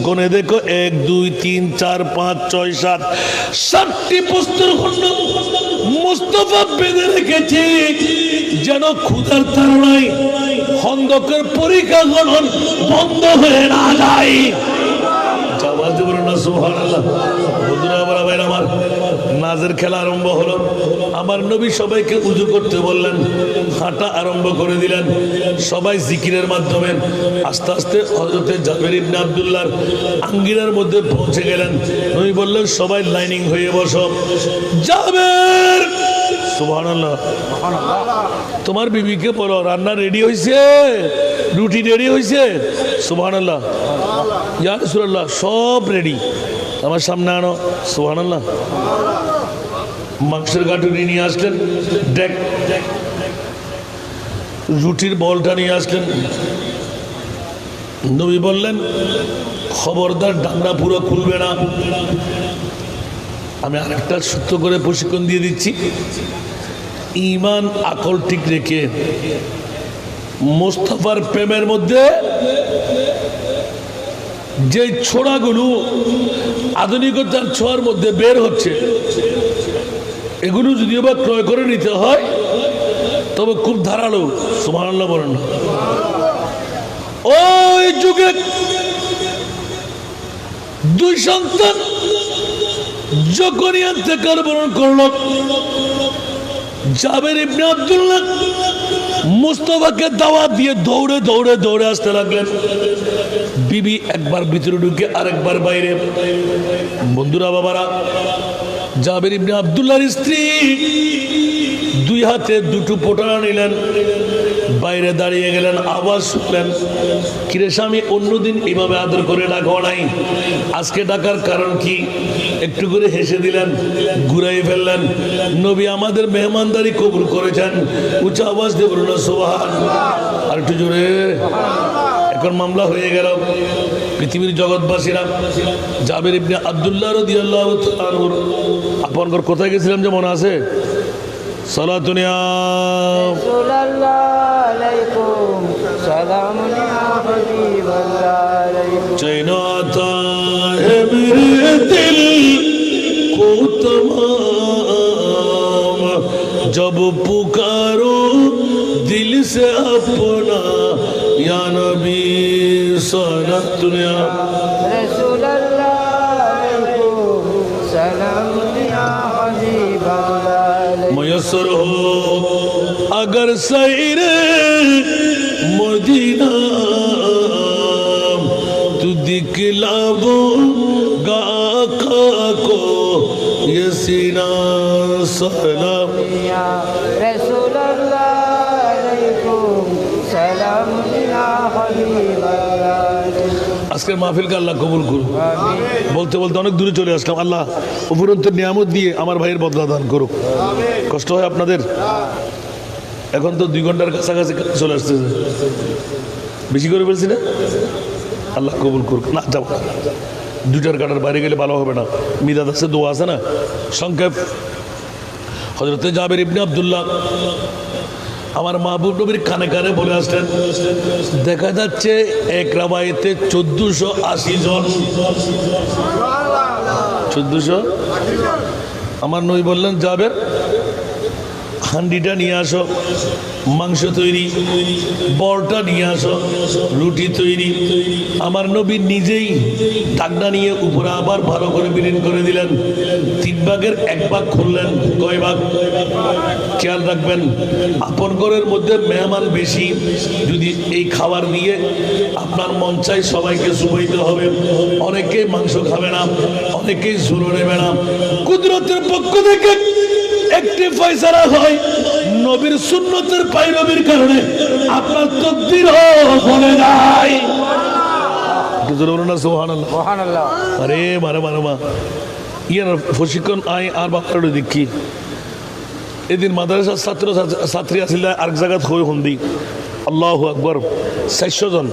গনে দেখো, 1 2 3 4 5 6 7, 7টি প্রস্তর খণ্ড মুস্তাফা বেঁধে রেখেছে, যেন ক্ষুধার তাড়নায় খন্দকের পরীক্ষা গ্রহণ বন্ধ হয়ে না যায়। সুবহানাল্লাহ। বন্ধুরা আমার ভাই আমার নাজের খেলা আরম্ভ হলো। আমার নবী সবাইকে উজু করতে বললেন, হাঁটা আরম্ভ করে দিলেন। সবাই জিকিরের মাধ্যমে আস্তে আস্তে হযরতে জাবের ইবনে আব্দুল্লাহর আঙ্গিনার মধ্যে পৌঁছে গেলেন। নবী বললেন, সবাই লাইনিং হয়ে বসো। জাবের, সুবহানাল্লাহ। তোমার বিবিকে বলো রান্না রেডি হয়েছে, রুটি রেডি হয়েছে। সুবহানাল্লাহ। ইয়া রাসূলুল্লাহ, সব রেডি, আমার সামনে আনো। সুবহানাল্লাহ। মাংসের গাঁটুনি নিয়ে আসলেন, ডেক রুটির বলটা নিয়ে আসলেন। নবী বললেন, খবরদার ডান্ডা পুরো খুলবে না। আমি আরেকটা সত্য করে প্রশিক্ষণ দিয়ে দিচ্ছি। ঈমান আকল ঠিক রেখে মোস্তফার প্রেমের মধ্যে যে ছোড়াগুলো আধুনিকতার ছোঁয়ার মধ্যে বের হচ্ছে, এগুলো যদিও বা ক্রয় করে নিতে হয়, তবে খুব ধারালো। সুবহানাল্লাহ বলেন না। ওই যুগে দুই সন্তান যখনই ইন্তেকাল বরণ করল, জাবের ইবনে আব্দুল্লাহ মুস্তাফাকে দাওয়াত দিয়ে দৌড়ে দৌড়ে দৌড়ে আসতে লাগলেন। বিবি একবার ভিতরে ঢুকে আরেকবার বাইরে। বন্ধুরা বাবারা, জাবের ইবনে আব্দুল্লাহর স্ত্রী দুই হাতে দুটো পোটারা নিলেন, বাইরে দাঁড়িয়ে গেলেন। আওয়াজ শুনলেন, কিরে স্বামী, অন্যদিন এইভাবে আদর করে ডাকো নাই, আজকে ডাকার কারণ কি? একটু করে হেসে দিলেন, ঘুরাই ফেললেন। নবী আমাদের মেহমানদারি কবুল করেছেন। উঁচা আওয়াজ দিয়ে বলুন সুবহানাল্লাহ। আর একটু জোরে। এখন মামলা হয়ে গেল। পৃথিবীর জগৎবাসীরা জাবের ইবনে আব্দুল্লাহ রাদিয়াল্লাহু তাআলা আনহুর আপন ঘর কোথায় গেছিলাম যে মনে আছে? সালাতুনিয়া चैनाता है मेरे दिल को तमाम, जब पुकारो दिल से अपना, या नबी सलातुनिया मयसर हो अगर सैरे मदीना, तू दिखलावो आका को ये सीना सलाम। আজকের মাহফিলকে আল্লাহ কবুল করুন। বলতে বলতে অনেক দূরে চলে আসলাম। আল্লাহ উপরন্ত নিয়ামত দিয়ে আমার ভাইয়ের বদলা দান করুক। কষ্ট হয় আপনাদের? এখন তো 2 ঘন্টার কাছাকাছি চলে আসতেছে। বেশি করে বলছি না? আল্লাহ কবুল করুক। না যাও, 2টার কাটার বাইরে গেলে ভালো হবে না। মিদাদ আছে, দোয়া আছে না। সংক্ষেপ, হযরতে জাবের ইবনে আব্দুল্লাহ আমার মাহবুব নবীর কানে কানে বলে আসলেন, দেখা যাচ্ছে এক রাবায়েতে 1480 জন। 1400। আমার নবী বললেন, জাবের হান্ডিটা নিয়ে আসো, মাংস তৈরি, বড়টা নিয়ে আসো, রুটি তৈরি। আমার নবী নিজেই ঢাকনা নিয়ে উপরে আবার ভালো করে বিলীন করে দিলেন। 3 ভাগের 1 ভাগ খুললেন। কয় ভাগ? খেয়াল রাখবেন, আপন ঘরের মধ্যে মেহমান বেশি, যদি এই খাবার দিয়ে আপনার মন চাই সবাইকে সুবাইতে হবে। অনেকেই মাংস খাবে না, অনেকেই ঝুলো নেবে না। কুদরতের পক্ষ থেকে একটি ফয়সালা হয়, নবীর সুন্নতের পায়রবির কারণে আপনার তাকদীরও বলে নাই। সুবহানাল্লাহ। আরে মারে মারে মা ইয়ার প্রশিক্ষণ আই আর বাপার দেখি। এদিন মাদ্রাসার ছাত্র ছাত্রী আসলে আরেক জায়গাত হয়ে হন্দি। আল্লাহু আকবার। 400 জন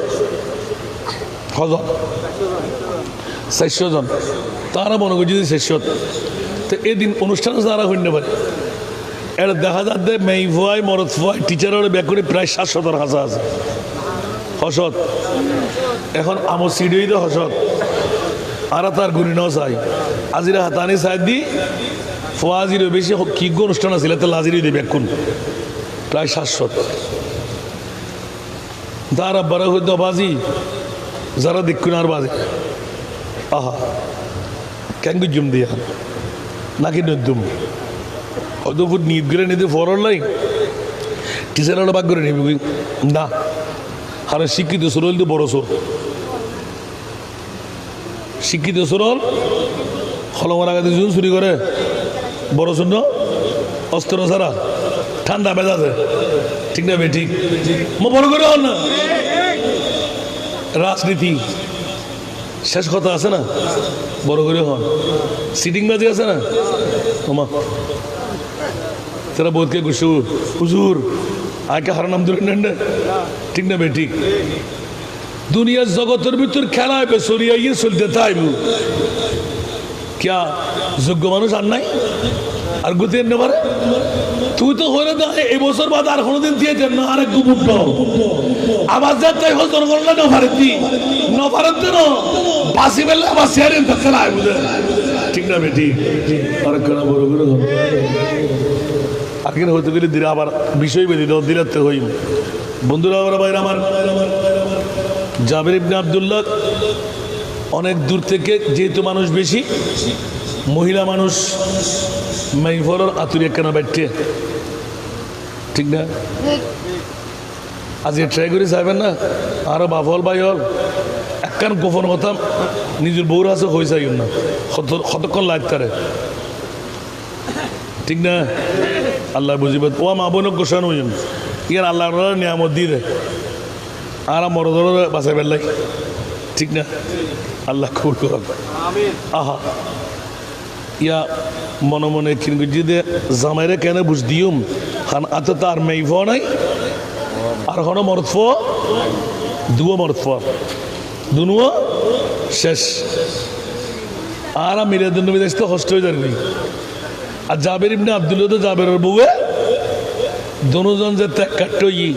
হজন, 400 জন। তারা মনে করছে 400। তো এদিন অনুষ্ঠান তারা হইতে পারে। এটা দেখা যাচ্ছে মেয়ে ফুয়াই মরদ ফুয়াই টিচারের ব্যাকুড়ি প্রায় 700 হাসা আছে। হসত এখন আমার সিডিতে হসত আর তার গুণি নাও চাই আজিরা হাতানি চাই দি ফুয়াজির বেশি কি অনুষ্ঠান আছিল তো লাজিরি দেবে এখন প্রায় 700। তার আব্বারা হইতো বাজি, যারা দেখুন আর বাজে। আহা কেন জুম দিয়া নাকি নদুম অদভুত নিদ গেলে নিতে ফরল নাই টিচার হলো বাক করে নিবি না আর শিক্ষিত সরল তো বড় সর শিক্ষিত সরল হলমার আগে জুন চুরি করে বড় শূন্য অস্ত্র ছাড়া ঠান্ডা মেজাজে ঠিক না ঠিক বড় করে হন না রাজনীতি শেষ কথা আছে না বড় করে হন সিটিং বাজি আছে না তোমা তারা বোধকে গুসুর হুজুর আগে হার নাম ধরেন ঠিক না ঠিক দুনিয়ার জগতের ভিতর খেলায় সরিয়ে চলতে তাইবু ক্যা যোগ্য মানুষ আর নাই আর গুতিয়ে নেবারে তুই তো হয়ে দা এই বছর বাদ আর কোনোদিন দিয়ে দেন না আরেক গুমুট আবার যাই হোক জনগণরা নভারতে ন বাসি বেলা আবার শেয়ারেন খেলা হয় বুঝে ঠিক না বেটি আরেক কেনা বড় করে আগে হতে গেলে দিলে আবার বিষয় বেঁধে দাও দিলাতে হই বন্ধুরা আমরা বাইরে আমার জাবের ইবনে আব্দুল্লাহ অনেক দূর থেকে যেহেতু মানুষ বেশি মহিলা মানুষ মাইফলর আতুরে কেন বাইটে ঠিক না আজকে ট্রাই করে চাইবেন না আরো বাফল বাই হল একখান গোপন কথা নিজের বউর হাসে হয়ে যাই না কতক্ষণ লাগতারে ঠিক না আল্লাহ বুঝিবে ও মা বোনক গোসানো ইয়ার আল্লাহ নিয়ামত দিয়ে দেয় আর মরদর বাঁচাই পেলাই ঠিক না আল্লাহ খুব আহা ইয়া মনে মনে কিন্তু যদি জামাইরে কেন বুঝ দিউম হান আত তার মেইফ নাই আর হনো মরতফ দুও মরতফ দুনুও শেষ আর মিরাদ নবী দেখতে কষ্ট হয়ে যাবে আর জাবের ইবনে আব্দুল্লাহ তো জাবেরের বউয়ে দুজন যে ত্যাগ কাট্টই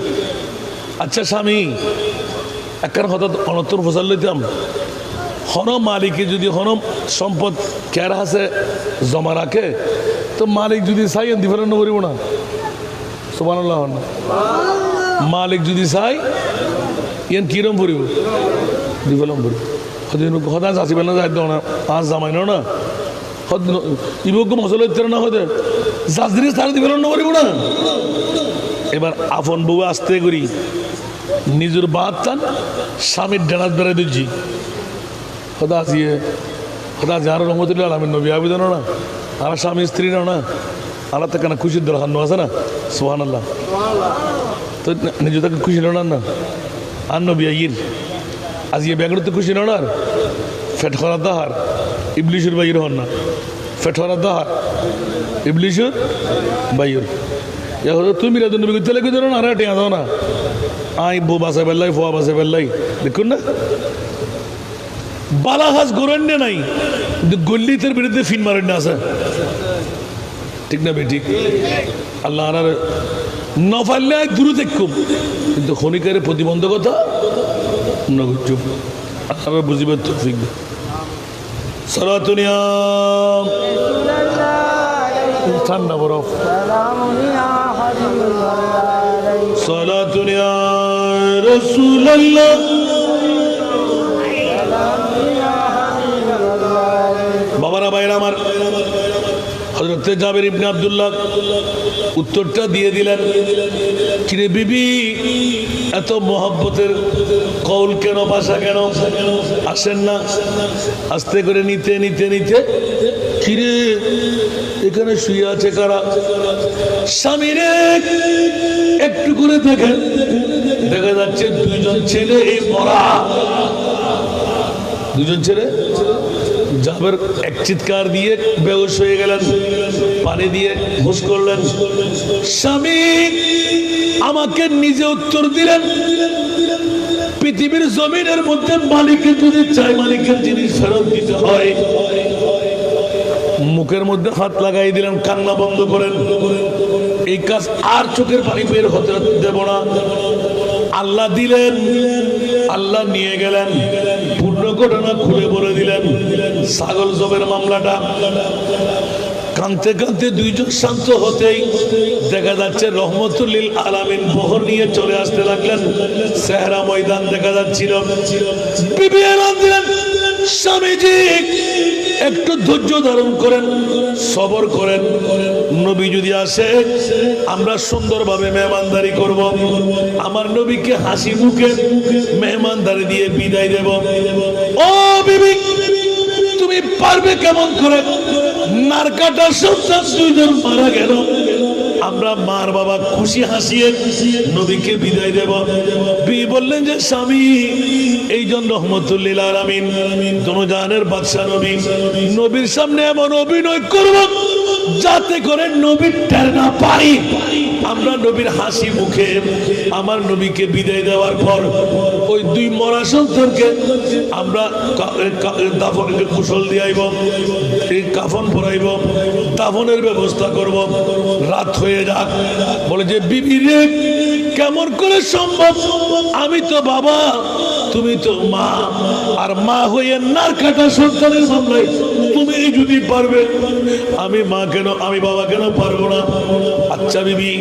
আচ্ছা স্বামী একখান হঠাৎ অনত্তর ফসল লইতাম হন মালিকে যদি হন সম্পদ কেয়ার হাসে জমা রাখে তো মালিক যদি চাই দিফেলন করিব না সুবহানাল্লাহ না মালিক যদি চাই ইয়ান কিরম পড়িব দিফেলন পড়িব সদায় যাচিব না যাই না আজ জামাই না ইবক মশলা ইত্যাদি না হতে জাজরি সারা দিফেলন করিব না এবার আপন বউ আসতে করি নিজের বাদ টান স্বামীর ডানাত বেড়াই দিচ্ছি হতা আসিয়ে হতা আছে আরো রহমতুল্লাহ আলমের নবী আবেদন না আর স্বামী স্ত্রী না আল্লাহ তো কেন খুশির দরকার আছে না সুবহানাল্লাহ তো নিজে তাকে খুশি না আর নবী আইন আজ ইয়ে ব্যাগড়তে খুশি না আর ফেট করার দাহার ইবলিশুর বাইর হন না ফেট করার দাহার ইবলিশুর বাইর তুমি রাত নবী করতে লেগে ধরো না আর টেয়া দাও না আই বউ বাসা বেল্লাই ফোয়া বাসা বেল্লাই দেখুন না বালাহাস গোরণ্য নাই কিন্তু গল্লিতের বিরুদ্ধে ফিন মারেন না আছে ঠিক না বেটি আল্লাহ আর নফাল্লে দূরে দেখুম কিন্তু খনিকারের প্রতিবন্ধকতা নগুজুম আল্লাহ বুঝিবে তৌফিক সালাতুনিয়া ঠান্ডা বরফ সালাতুনিয়া রাসূলুল্লাহ বাবারা ভাইরা আমার হযরত জাবের ইবনে আব্দুল্লাহ উত্তরটা দিয়ে দিলেন কিরে বিবি এত মহব্বতের কৌল কেন ভাষা কেন আসেন না আস্তে করে নিতে নিতে নিতে কিরে এখানে শুয়ে আছে কারা স্বামীরে একটু করে দেখেন দেখা যাচ্ছে দুইজন ছেলে এই মরা দুজন ছেলে জাবের এক চিৎকার দিয়ে বেহুশ হয়ে গেলেন পানি দিয়ে হুশ করলেন স্বামী আমাকে নিজে উত্তর দিলেন পৃথিবীর জমিনের মধ্যে মালিকের যদি চাই মালিকের জিনিস ফেরত দিতে হয় মুখের মধ্যে হাত লাগাই দিলেন কান্না বন্ধ করেন এই কাজ আর চোখের পানি বের হতে দেব না আল্লাহ দিলেন আল্লাহ নিয়ে গেলেন পূর্ণ ঘটনা খুলে বলে দিলেন ছাগল জবের মামলাটা কাঁদতে কাঁদতে দুইজন শান্ত হতেই দেখা যাচ্ছে রহমতুল্লিল আলামিন বহর নিয়ে চলে আসতে লাগলেন সেহরা ময়দান দেখা যাচ্ছিল বিবি এলান দিলেন স্বামীজি একটু ধৈর্য ধারণ করেন, সবর করেন। নবী যদি আসে আমরা সুন্দরভাবে মেহমানদারি করব, আমার নবীকে হাসি মুখে মেহমানদারি দিয়ে বিদায় দেব। ও বিবি, তুমি পারবে কেমন করে? নারকাটা সন্তান দুইজন মারা গেল, আমরা মার বাবা খুশি হাসিয়ে নবীকে বিদায় দেব। বিবি বললেন যে স্বামী, এই জন্য রহমতুল্লিল আলামিন দোনোজাহানের বাদশা নবী, নবীর সামনে এমন অভিনয় করব যাতে করে নবী টের না পাই। আমরা নবীর হাসি মুখে আমার নবীকে বিদায় দেওয়ার পর ওই দুই মরা সন্তানকে আমরা দাফনকে কুশল দিয়াইব, কাফন পরাইব, দাফনের ব্যবস্থা করব। রাত হয়ে যাক। বলে যে বিবি রে, কেমন করে সম্ভব? আমি তো বাবা, তুমি তো মা, আর মা হয়ে নার কাটা সন্তানের মামলায় তুমি যদি পারবে, আমি মা কেন, আমি বাবা কেন পারবো না? আচ্ছা বিবি,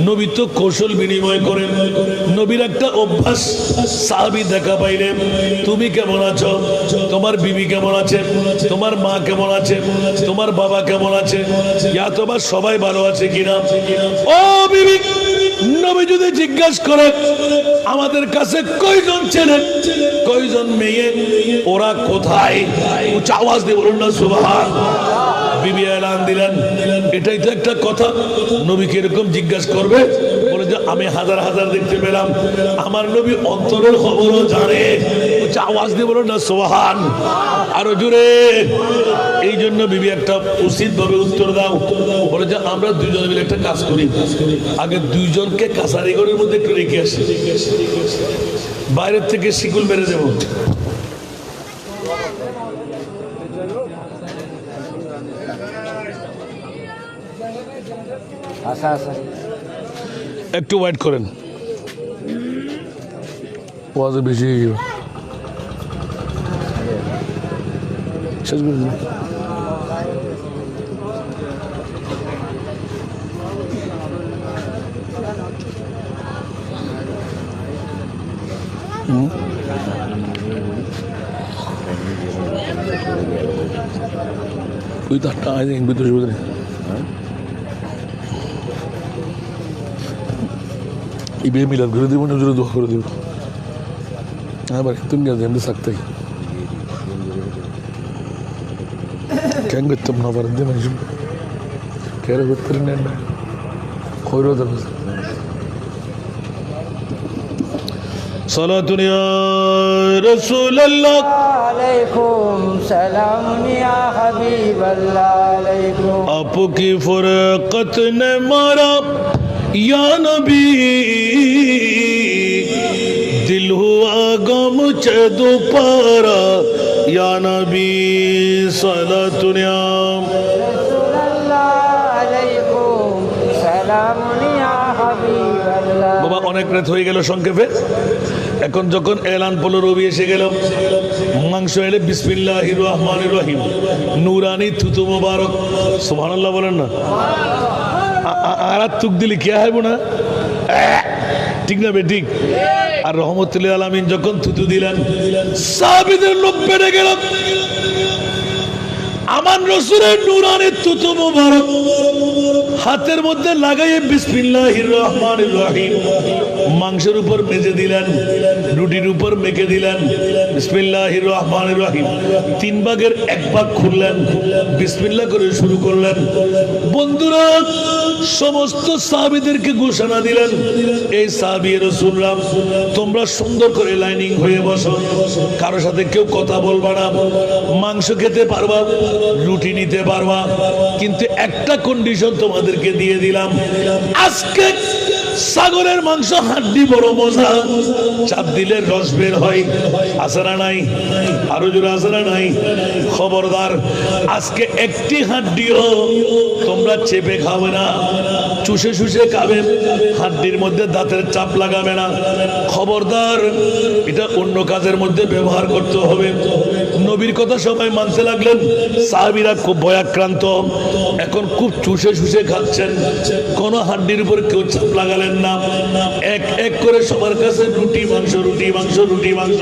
নবী তো কৌশল বিনিময় করেন। নবীর একটা অভ্যাস, সাহাবী দেখা পাইলে তুমি কেমন আছো, তোমার বিবি কেমন আছে, তোমার মা কেমন আছে, তোমার বাবা কেমন আছে, অথবা সবাই ভালো আছে কিনা। ও বিবি, নবী যদি জিজ্ঞাসা করে আমাদের কাছে কয়জন ছেলে, কয়জন মেয়ে, ওরা কোথায়, উচ্চ আওয়াজ দিয়ে বলুন না সুবহানাল্লাহ। বিবি এলান দিলেন, এটাই তো একটা কথা। নবীকে এরকম জিজ্ঞাসা করবে, বলে যে আমি হাজার হাজার দেখতে পেলাম, আমার নবী অন্তরের খবরও জানে। উচ্চ আওয়াজ দিয়ে বলুন না সুবহানাল্লাহ, আরো জোরে। এই জন্য বিবি একটা উচিত ভাবে উত্তর দাও। বলে যে আমরা দুইজন মিলে একটা কাজ করি, আগে দুইজনকে কাছারি ঘরের মধ্যে একটু রেখে আসি, বাইরের থেকে শিকুল মেরে দেব। একটু ওয়েট করেন, ওয়াজ বেশি শেষ করে দিন। ওই তো আটটা আয় ভিতরে ভিতরে এই বিয়ে মিলাদ করে দিব না, জোরে দোয়া করে দিব। হ্যাঁ ভাই, তুমি গেছে এমনি থাকতেই কেন করতাম না পারেন যে মানুষ কেরে করতে নেন না খৈরো দেব। صلاة يا رسول الله عليكم سلام يا حبيب الله عليكم आपकी फुरकत ने मारा या नबी दिल हुआ गम चे दोपहरा या नबी सलात या رسول الله عليكم سلام يا حبيب الله। বাবা অনেক রাত হয়ে গেল সংক্ষেপে। এখন যখন এলান পড়ল, রবি এসে গেল, মাংস এলে বিসমিল্লাহির রহমানির রহিম, নুরানি থুতু মুবারক, সুবহানাল্লাহ বলেন না। আর তুক দিলি কে হয় না, ঠিক না বে ঠিক। আর রহমতুল্লাহ আলামিন যখন থুতু দিলেন, সাহাবীদের লোক বেড়ে গেল। আমার রাসূলের নুরানি থুতু মুবারক হাতের মধ্যে লাগাইয়ে বিসমিল্লাহির রহমানির রহিম মাংসের উপর মেজে দিলেন, রুটির উপর মেখে দিলেন, বিসমিল্লাহির রহমানির রহিম। 3 ভাগের 1 ভাগ খুললেন, বিসমিল্লাহ করে শুরু করলেন। বন্ধুরা, সমস্ত সাহাবীদেরকে ঘোষণা দিলেন, এই সাহাবী রাসূলরা, তোমরা সুন্দর করে লাইনিং হয়ে বসো, কারো সাথে কেউ কথা বলবা না, মাংস খেতে পারবা, রুটি নিতে পারবা, কিন্তু একটা কন্ডিশন তোমাদেরকে দিয়ে দিলাম, আজকে ছাগলের মাংস হাড্ডি বড় মজা, চাপ দিলে রস বের হয়, আসারা নাই, আরো জোরে আসারা নাই। খবরদার, আজকে একটি হাড্ডিও তোমরা চেপে খাবে না, চুষে চুষে খাবে, হাড্ডির মধ্যে দাঁতের চাপ লাগাবে না। খবরদার, এটা অন্য কাজের মধ্যে ব্যবহার করতে হবে। নবীর কথা সবাই মানতে লাগলেন। সাহাবীরা খুব ভয়াক্রান্ত, এখন খুব চুষে চুষে খাচ্ছেন, কোন হাড্ডির উপর কেউ চাপ লাগালেন না। এক এক করে সবার কাছে রুটি মাংস, রুটি মাংস, রুটি মাংস,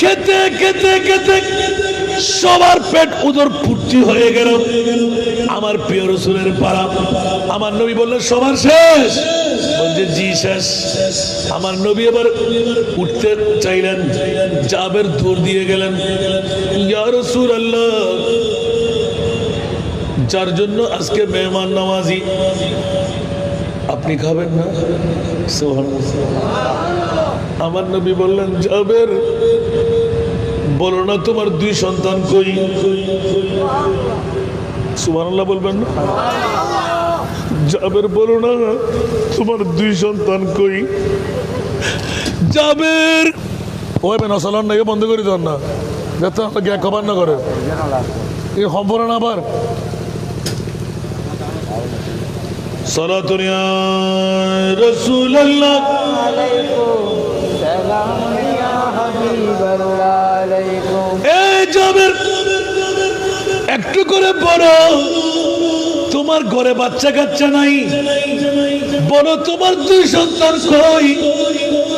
খেতে খেতে খেতে সবার পেট উদর পূর্তি হয়ে গেল। আমার প্রিয় রাসূলের পাড়া, আমার নবী বললেন সবার শেষ, বলছে জি শেষ। আমার নবী এবার উঠতে চাইলেন, জাবের দৌড় দিয়ে গেলেন, ইয়া রাসূলুল্লাহ, যার জন্য আজকে মেহমান নওয়াজি, আপনি খাবেন না? আমার নবী বললেন, জাবের বলো না তোমার 2 সন্তান কই? সুবহানাল্লাহ বলবেন না? জাবের বলো না তোমার 2 সন্তান কই? জাবের ওই বেন অসলন না, বন্ধ করে দেন না, যাতে আমরা গ্যাক কভার না করে এই খবর না আবার সালাতুন ইয়া রাসূলুল্লাহ আলাইকুম সালাম ইয়া হাবিবাল্লাহ আলাইকুম। এই জাবের একটু করে বলো, তোমার ঘরে বাচ্চা কাচ্চা নাই, বলো তোমার 2 সন্তান কই?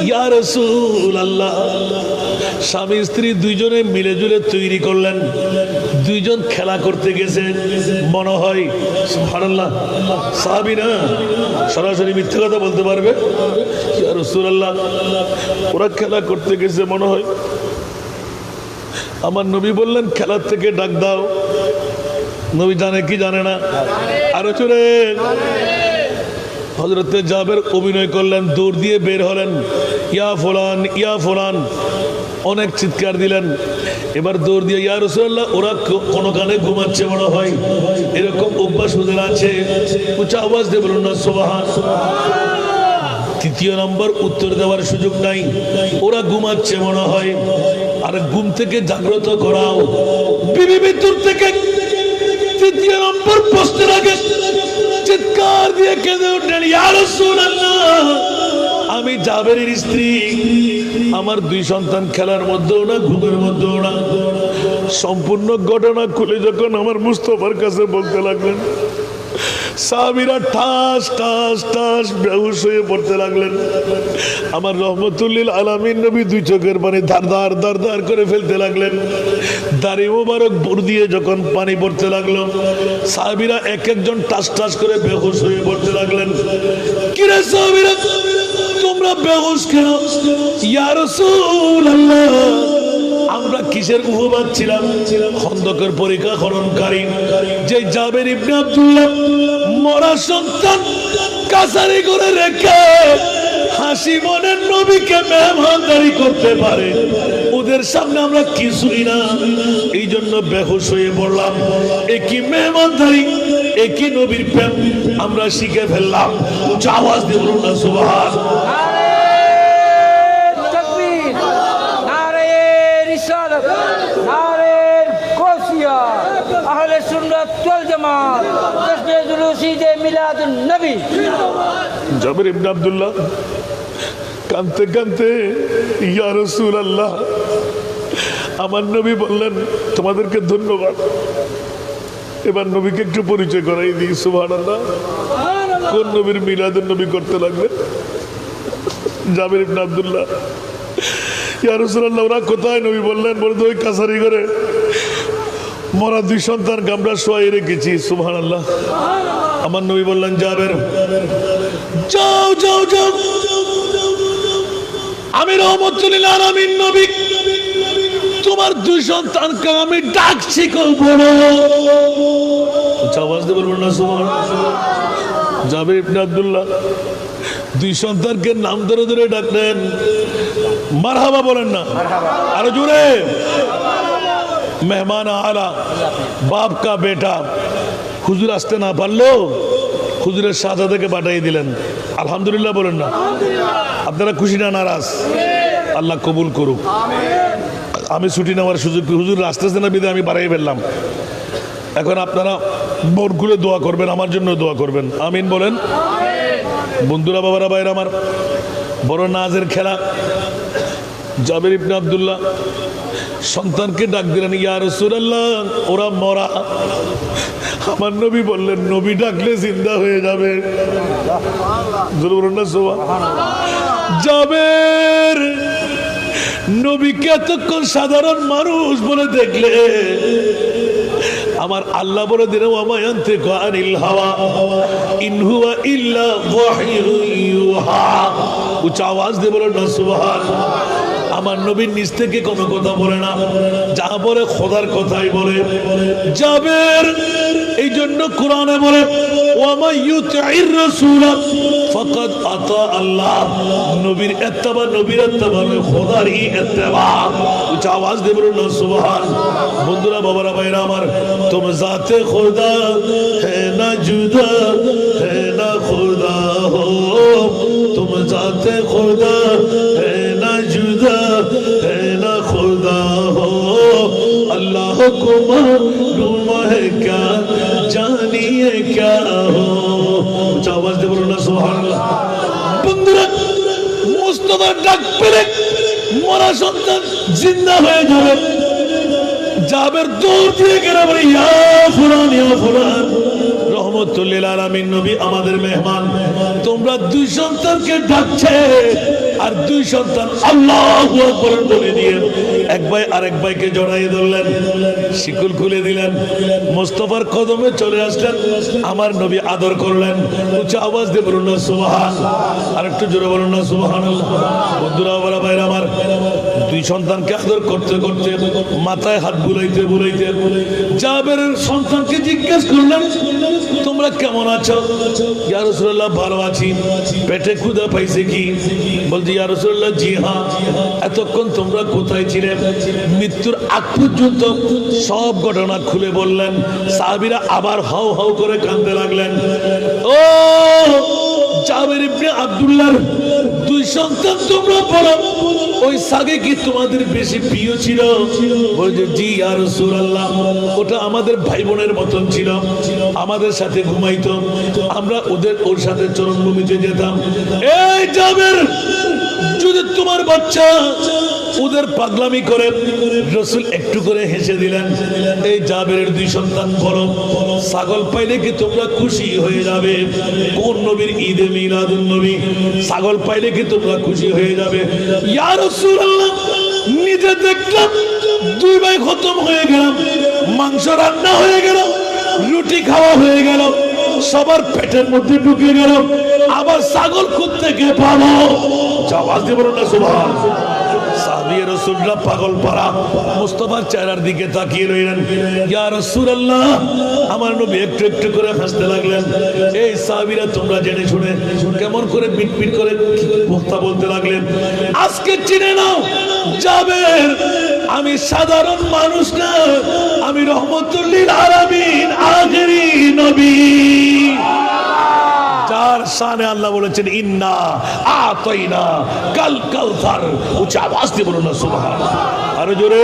ইয়া রাসূলুল্লাহ, স্বামী স্ত্রী দুইজনে মিলে জুলে তৈরি করলেন, 2 জন খেলা করতে গেছে মনে হয়। সুবহানাল্লাহ, সাহাবী না, সরাসরি মিথ্যা কথা বলতে পারবে? ইয়া রাসূলুল্লাহ, ওরা খেলা করতে গেছে মনে হয়। আমার নবী বললেন খেলার থেকে ডাক দাও। নবী জানে কি জানে না? আরো চলে হযরতে জাবের অভিনয় করলেন, দৌড় দিয়ে বের হলেন, ইয়া ফুলান ইয়া ফুলান, অনেক চিৎকার দিলেন। এবার দৌড় দিয়ে ইয়া রাসূলুল্লাহ, ওরা কোনো কানে ঘুমাচ্ছে মনে হয়, এরকম অভ্যাস ওদের আছে। উঁচা আওয়াজ দিয়ে বলুন না সুবহানাল্লাহ। 3য় নম্বর উত্তর দেওয়ার সুযোগ নাই, ওরা ঘুমাচ্ছে মনে হয়, আর ঘুম থেকে জাগ্রত করাও। বিবি ভিতর থেকে 3য় নম্বর প্রশ্নের আগে চিৎকার দিয়ে কেঁদে উঠলেন, ইয়া রাসূলুল্লাহ, আমি জাবেরের স্ত্রী, আমার 2 সন্তান খেলার মধ্যেও না ঘুমের মধ্যেও না। সম্পূর্ণ ঘটনা খুলে যখন আমার মুস্তাফার কাছে বলতে লাগলেন, সাহাবীরা ঠাস ঠাস ঠাস বেহুশ হয়ে পড়তে লাগলেন। আমার রহমতুল্লিল আলামিন নবী 2 চোখের পানি ধার ধার ধার ধার করে ফেলতে লাগলেন। দাড়ি মোবারক ভর দিয়ে যখন পানি পড়তে লাগলো, সাহাবীরা এক একজন টাস টাস করে বেহুশ হয়ে পড়তে লাগলেন। কিরে সাহাবীরা, তোমরা বেহুশ কেন? ইয়া রাসূলুল্লাহ, আমরা কিসের উপবাদ ছিলাম? খন্দকের পরীক্ষা খননকারী যে জাবের ইবনে আব্দুল্লাহ মরা সন্তান কাছারি করে রেখে হাসি মনের নবীকে মেহমানদারি করতে পারে, ওদের সামনে আমরা কিছুই না, এই জন্য বেহুশ হয়ে পড়লাম। একই মেহমানদারি, একই নবীর প্রেম আমরা শিখে ফেললাম। উচ্চ আওয়াজ দিয়ে বলুন না সুবহানাল্লাহ। জাবের ইবনে আব্দুল্লাহ কাঁদতে কাঁদতে, ইয়া রাসূলুল্লাহ, আমার নবী বললেন তোমাদেরকে ধন্যবাদ। এবার নবীকে একটু পরিচয় করাই দিই। সুবহানাল্লাহ, কোন নবীর মিলাদুন নবী করতে লাগলেন? জাবের ইবনে আব্দুল্লাহ, ইয়া রাসূলুল্লাহ, ওরা কোথায়? নবী বললেন, বলতো ওই কাছারি করে মরা 2 সন্তান আমরা শোয়াই রেখেছি। সুবহানাল্লাহ। আমার নবী বললেন, জাবের যাও যাও যাও, আমি রহমতুল্লিল আলামিন নবী, তোমার 2 সন্তানকে আমি ডাকছি, বলো। আওয়াজ দিয়ে বলবেন না সুবহানাল্লাহ। জাবের ইবনে আব্দুল্লাহ 2 সন্তানকে নাম ধরে ধরে ডাকলেন। মারহাবা বলেন না, আরো জোরে। মেহমান আলা, বাপ কা বেটা। হুজুর আসতে না পারলো, হুজুরের সাথে থেকে পাঠিয়ে দিলেন। আলহামদুলিল্লাহ বলেন না। আপনারা খুশি না নারাজ? আল্লাহ কবুল করুক। আমি ছুটি নেওয়ার সুযোগ, হুজুর আসতেছে না বিদে আমি বাড়াই ফেললাম। এখন আপনারা মন খুলে দোয়া করবেন, আমার জন্য দোয়া করবেন। আমিন বলেন। বন্ধুরা, বাবারা, ভাইরা আমার, বড় নাজের খেলা। জাবের ইবনে আব্দুল্লাহ সন্তানকে ডাক দিলেন, ইয়া রাসূলুল্লাহ, ওরা মরা। আমার নবী বললেন, নবী ডাকলে জিন্দা হয়ে যাবে। জাবের নবীকে এতক্ষণ সাধারণ মানুষ বলে দেখলে আমার আল্লাহ বলে দিন ওয়ামায়ান্তে আনিল হাওয়া ইন হুয়া ইল্লা ওয়াহয়ু ইউহা। উচ্চ আওয়াজ দিয়ে বলেন না সুবহানাল্লাহ। আমার নবীর নিজ থেকে কোনো কথা বলে না, যা বলে খোদার কথাই বলে। জাবের এই জন্য কোরআনে বলে ওয়ামা ইউতির রাসূল ফাকাদ আতা আল্লাহ। নবীর ইত্তেবা নবীর ইত্তেবা নয়, খোদারই ইত্তেবা। উচ্চ আওয়াজ দিয়ে বলুন না সুবহানাল্লাহ। বন্ধুরা, বাবারা, ভাইরা আমার, তুম জাতে খোদা হে না জুদা হে না খোদা হো, তুম জাতে খোদা হে না জুদা হে না খোদা হো, আল্লাহ কো মালूम है क्या जानिए क्या हो। আওয়াজ দিয়ে বলুন না সুবহানাল্লাহ। বন্ধুরা, মুস্তাফার ডাক পেলে মরা সন্তান জিন্দা হয়ে যাবে। জাবের দৌড় দিয়ে গেলে বলে ইয়া ফুলান ইয়া ফুলান, রহমতুল লিল আলামিন নবী আমাদের মেহমান, তোমরা দুই সন্তানকে ডাকছে। আর দুই সন্তান আল্লাহু আকবার বলে দিয়ে এক ভাই আরেক ভাইকে জড়াইয়ে ধরলেন, শিকল খুলে দিলেন, মুস্তাফার কদমে চলে আসলেন, আমার নবী আদর করলেন। উচ্চ আওয়াজ দিয়ে বলুন না সুবহানাল্লাহ। আর একটু জোরে বলুন না সুবহানাল্লাহ। বন্ধুরা, বলা ভাইরা আমার, দুই সন্তানকে আদর করতে করতে মাথায় হাত বুলাইতে বুলাইতে জাবেরের সন্তানকে জিজ্ঞেস করলেন, তোমরা কেমন আছো? ইয়া রাসূলুল্লাহ, ভালো আছি। পেটে ক্ষুধা পাইছে কি? বলছি ইয়া রাসূলুল্লাহ, জি হ্যাঁ। এতক্ষণ তোমরা কোথায় ছিলে? মৃত্যুর আগ পর্যন্ত সব ঘটনা খুলে বললেন। সাহাবীরা আবার হাউ হাউ করে কাঁদতে লাগলেন। ও জাবের ইবনে আব্দুল্লাহর দুই সন্তান, তোমরা বলো ওই সাগে কি তোমাদের বেশি প্রিয় ছিল? বলছে জি ইয়া রাসূলুল্লাহ, ওটা আমাদের ভাই বোনের মতন ছিল, আমাদের সাথে ঘুমাইতো, আমরা ওর সাথে চরণভূমিতে যেতাম। এই জাবের, যদি তোমার বাচ্চা ওদের পাগলামি করে, রাসূল একটু করে হেসে দিলেন। এই জাবেরের দুই সন্তান বলো, ছাগল পাইলে কি তোমরা খুশি হয়ে যাবে? কোন নবীর ঈদে মিলাদুন নবী, ছাগল পাইলে কি তোমরা খুশি হয়ে যাবে? ইয়া রাসূলুল্লাহ, নিজে দেখলাম দুই ভাই খতম হয়ে গেলাম, মাংস রান্না হয়ে গেল, রুটি খাওয়া হয়ে গেল, সবার পেটের মধ্যে ঢুকে গেল, আবার ছাগল কোত্থেকে পাবো? আওয়াজ দিয়ে বলুন না সুবহানাল্লাহ। সাহাবী রাসূলরা পাগল পারা মুস্তাফার চেহারার দিকে তাকিয়ে রইলেন। ইয়া রাসূলুল্লাহ, আমার নবী একটু একটু করে হাসতে লাগলেন। এই সাহাবীরা তোমরা জেনে শুনে কেমন করে পিটপিট করে কথা বলতে লাগলেন। আজকে চিনে নাও, জাবের আমি সাধারণ মানুষ না, আমি রহমতুল লিল আলামিন আখিরি নবী, যার শানে আল্লাহ বলেছেন ইন্না আতাইনা কাল কাউসার। উচ্চ আওয়াজ দিয়ে বলুন না সুবহানাল্লাহ। আরো জোরে।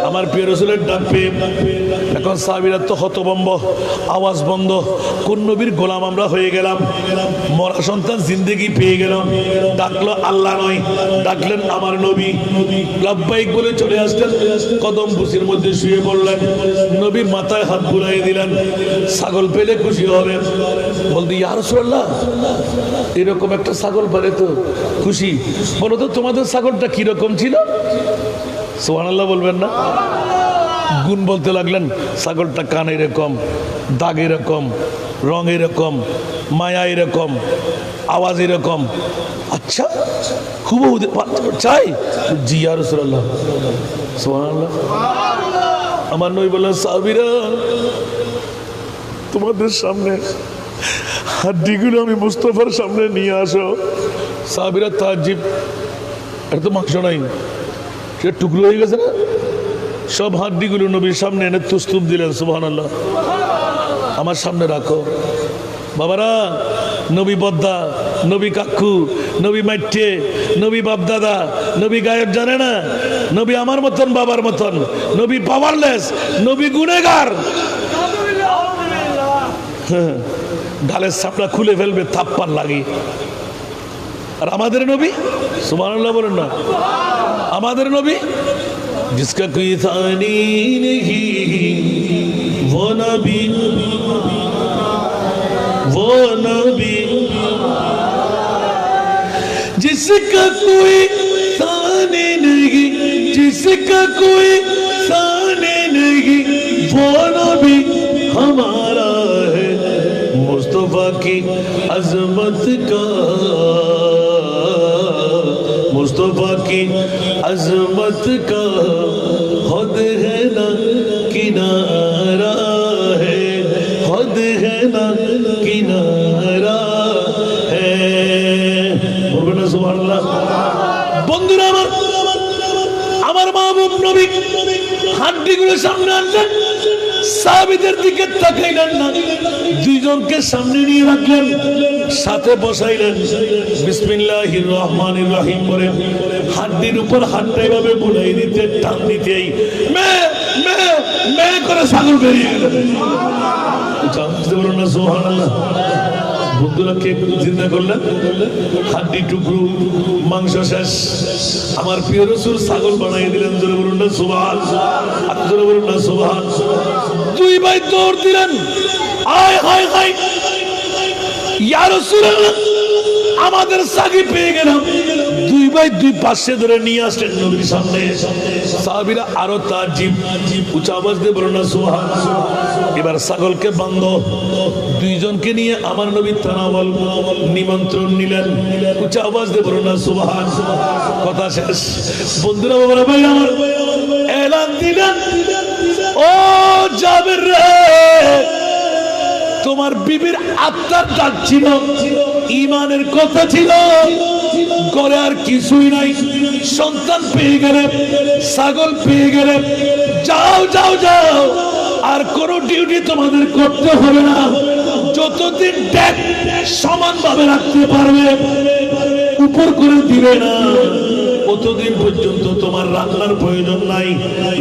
আমার প্রিয় রাসূলের ডাক পেয়ে এখন সাহাবীরা তো হতভম্ব, আওয়াজ বন্ধ। কোন নবীর গোলাম আমরা হয়ে গেলাম? মরা সন্তান জিন্দেগি পেয়ে গেলাম। ডাকলো আল্লাহ নয়, ডাকলেন আমার নবী। লাব্বাইক বলে চলে আসলেন, কদম বুসির মধ্যে শুয়ে পড়লেন, নবীর মাথায় হাত বুলাইয়ে দিলেন। ছাগল পেলে খুশি হবেন। বলতে ইয়া রাসূলুল্লাহ, এরকম একটা ছাগল পেলে তো খুশি। বলো তো তোমাদের ছাগলটা কিরকম ছিল? সুবহানাল্লাহ বলবেন না? গুণ বলতে লাগলেন। ছাগলটা কান এরকম, দাগ এরকম, রং এরকম, মায়া এরকম, আওয়াজ এরকম। আচ্ছা, হুবহু চাই? জি ইয়া রাসূলুল্লাহ। সুবহানাল্লাহ। আমার নবী বললেন, সাহাবীরা তোমাদের সামনে হাড্ডিগুলো আমি মুস্তাফার সামনে নিয়ে আসো। সাহাবীরা তাজ্জব, এটা তো মাংস নাই, সে টুকরো হয়ে গেছে না? সব হাড্ডিগুলো নবীর সামনে এনে তুস্তুপ দিলেন। সুবহানাল্লাহ। আমার সামনে রাখো। বাবারা, নবী বদ্দা, নবী কাক্ষু, নবী মাইটে, নবী বাপদাদা, নবী গায়েব জানে না, নবী আমার মতন বাবার মতন, নবী পাওয়ারলেস, নবী গুনেগার। গালের সাপটা খুলে ফেলবে থাপ্পার লাগি। আর আমাদের নবী, সুবহানাল্লাহ বলেন না, আমাদের নবী जिसका कोई थानी नहीं वो नबी जिसका कोई थानी किसी का कोई साने नहीं वो नबी हमारा है मुस्तफा की अजमत का मुस्तफा की अजमत का खुद है ना किनारा है खुद है ना किनारा है बोलবেন না সুবহানাল্লাহ বন্ধুরা আমার মাহবুব নবী হাড্ডিগুলো সামনে আনলেন সাহাবীদের দিকে তাকাইলেন না দুইজনকে সামনে নিয়ে রাখলেন সাথে বসাইলেন বিসমিল্লাহির রহমানির রহিম বলে হাড্ডির উপর হাতটা এভাবে বুলাই দিতে টান দিতেই মে মে মে করে ছাগল বেরিয়ে গেল বুঝতে পারো না সুবহানাল্লাহ বন্ধুরা কে চিন্তা করলেন হাড্ডি টুকরো মাংস শেষ আমার প্রিয় রাসূল ছাগল বানিয়ে দিলেন জোরে বলুন না সুবহান জোরে বলুন না সুবহান দুই ভাই দৌড় দিলেন আয় হায় হায় ইয়া রাসূলুল্লাহ আমাদের সাগি পেয়ে গেলাম দুই ভাই দুই পাশে ধরে নিয়ে আসলেন নবীর সামনে সাহাবীরা আরো তাজিব উচ্চ আওয়াজ দিয়ে বলুন না সুবহান এবার ছাগলকে বাঁধো দুইজনকে নিয়ে আমার নবী তানাওয়াল নিমন্ত্রণ নিলেন উচ্চ আওয়াজ দিয়ে বলুন না সুবহান কথা শেষ বন্ধুরা বাবারা ভাই আমার এলান দিলেন ও জাবের রে তোমার বিবির আত্মার ডাক ছিল ঈমানের কথা ছিল ঘরে আর কিছুই নাই সন্তান পেয়ে গেলে ছাগল পেয়ে গেলে যাও যাও যাও আর কোন ডিউটি তোমাদের করতে হবে না যতদিন ডেক সমানভাবে রাখতে পারবে উপর করে দিবে না ততদিন পর্যন্ত তোমার রান্নার প্রয়োজন নাই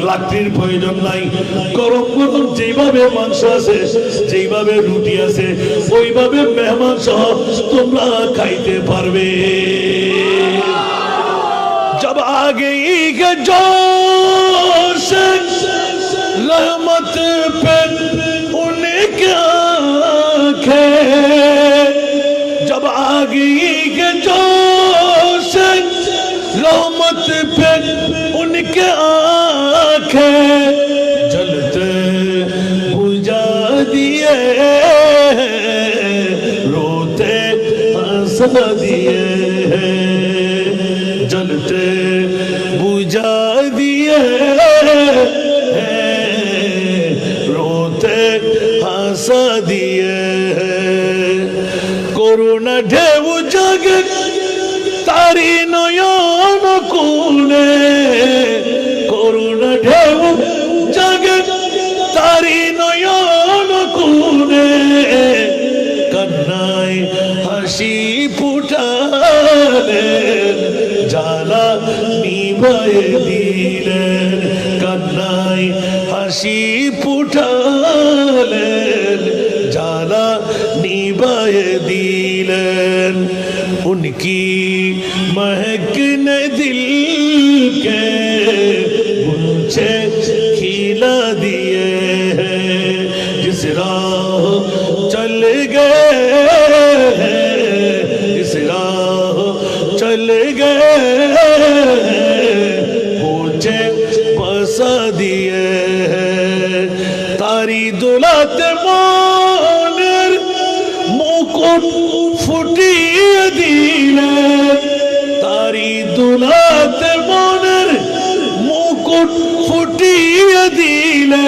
লাকড়ির প্রয়োজন নাই গরম গরম যেভাবে মাংস আছে যেভাবে রুটি আছে ওইভাবে মেহমান সহ তোমরা খাইতে পারবে जब आ गई के जोश रहमत पे उनके आंखें जब आ गई के जोश रहमत पे उनके आंखें जलते बुझा दिए रोते हंसा दिए जलते बुझा दिए रोते हंसा दिए कोरोना ढेव जग तारी नयन कोने कोरोना ढेव जग तारी नयन कोने कन्नाई हसी फुटालेन জালা নিভায়ে দিলেন কান্নায় হাসি ফুটালেন জালা নিভায়ে দিলেন उनकी महक ने दिल के मुझे खिला दिए हैं जिस राह चल गए जिस राह चल गए मुझे बसा दिए तारी दुलात मोनर मुकुट फुटिए दिले तारी दुलात मोनर मुकुट फुटिए दिले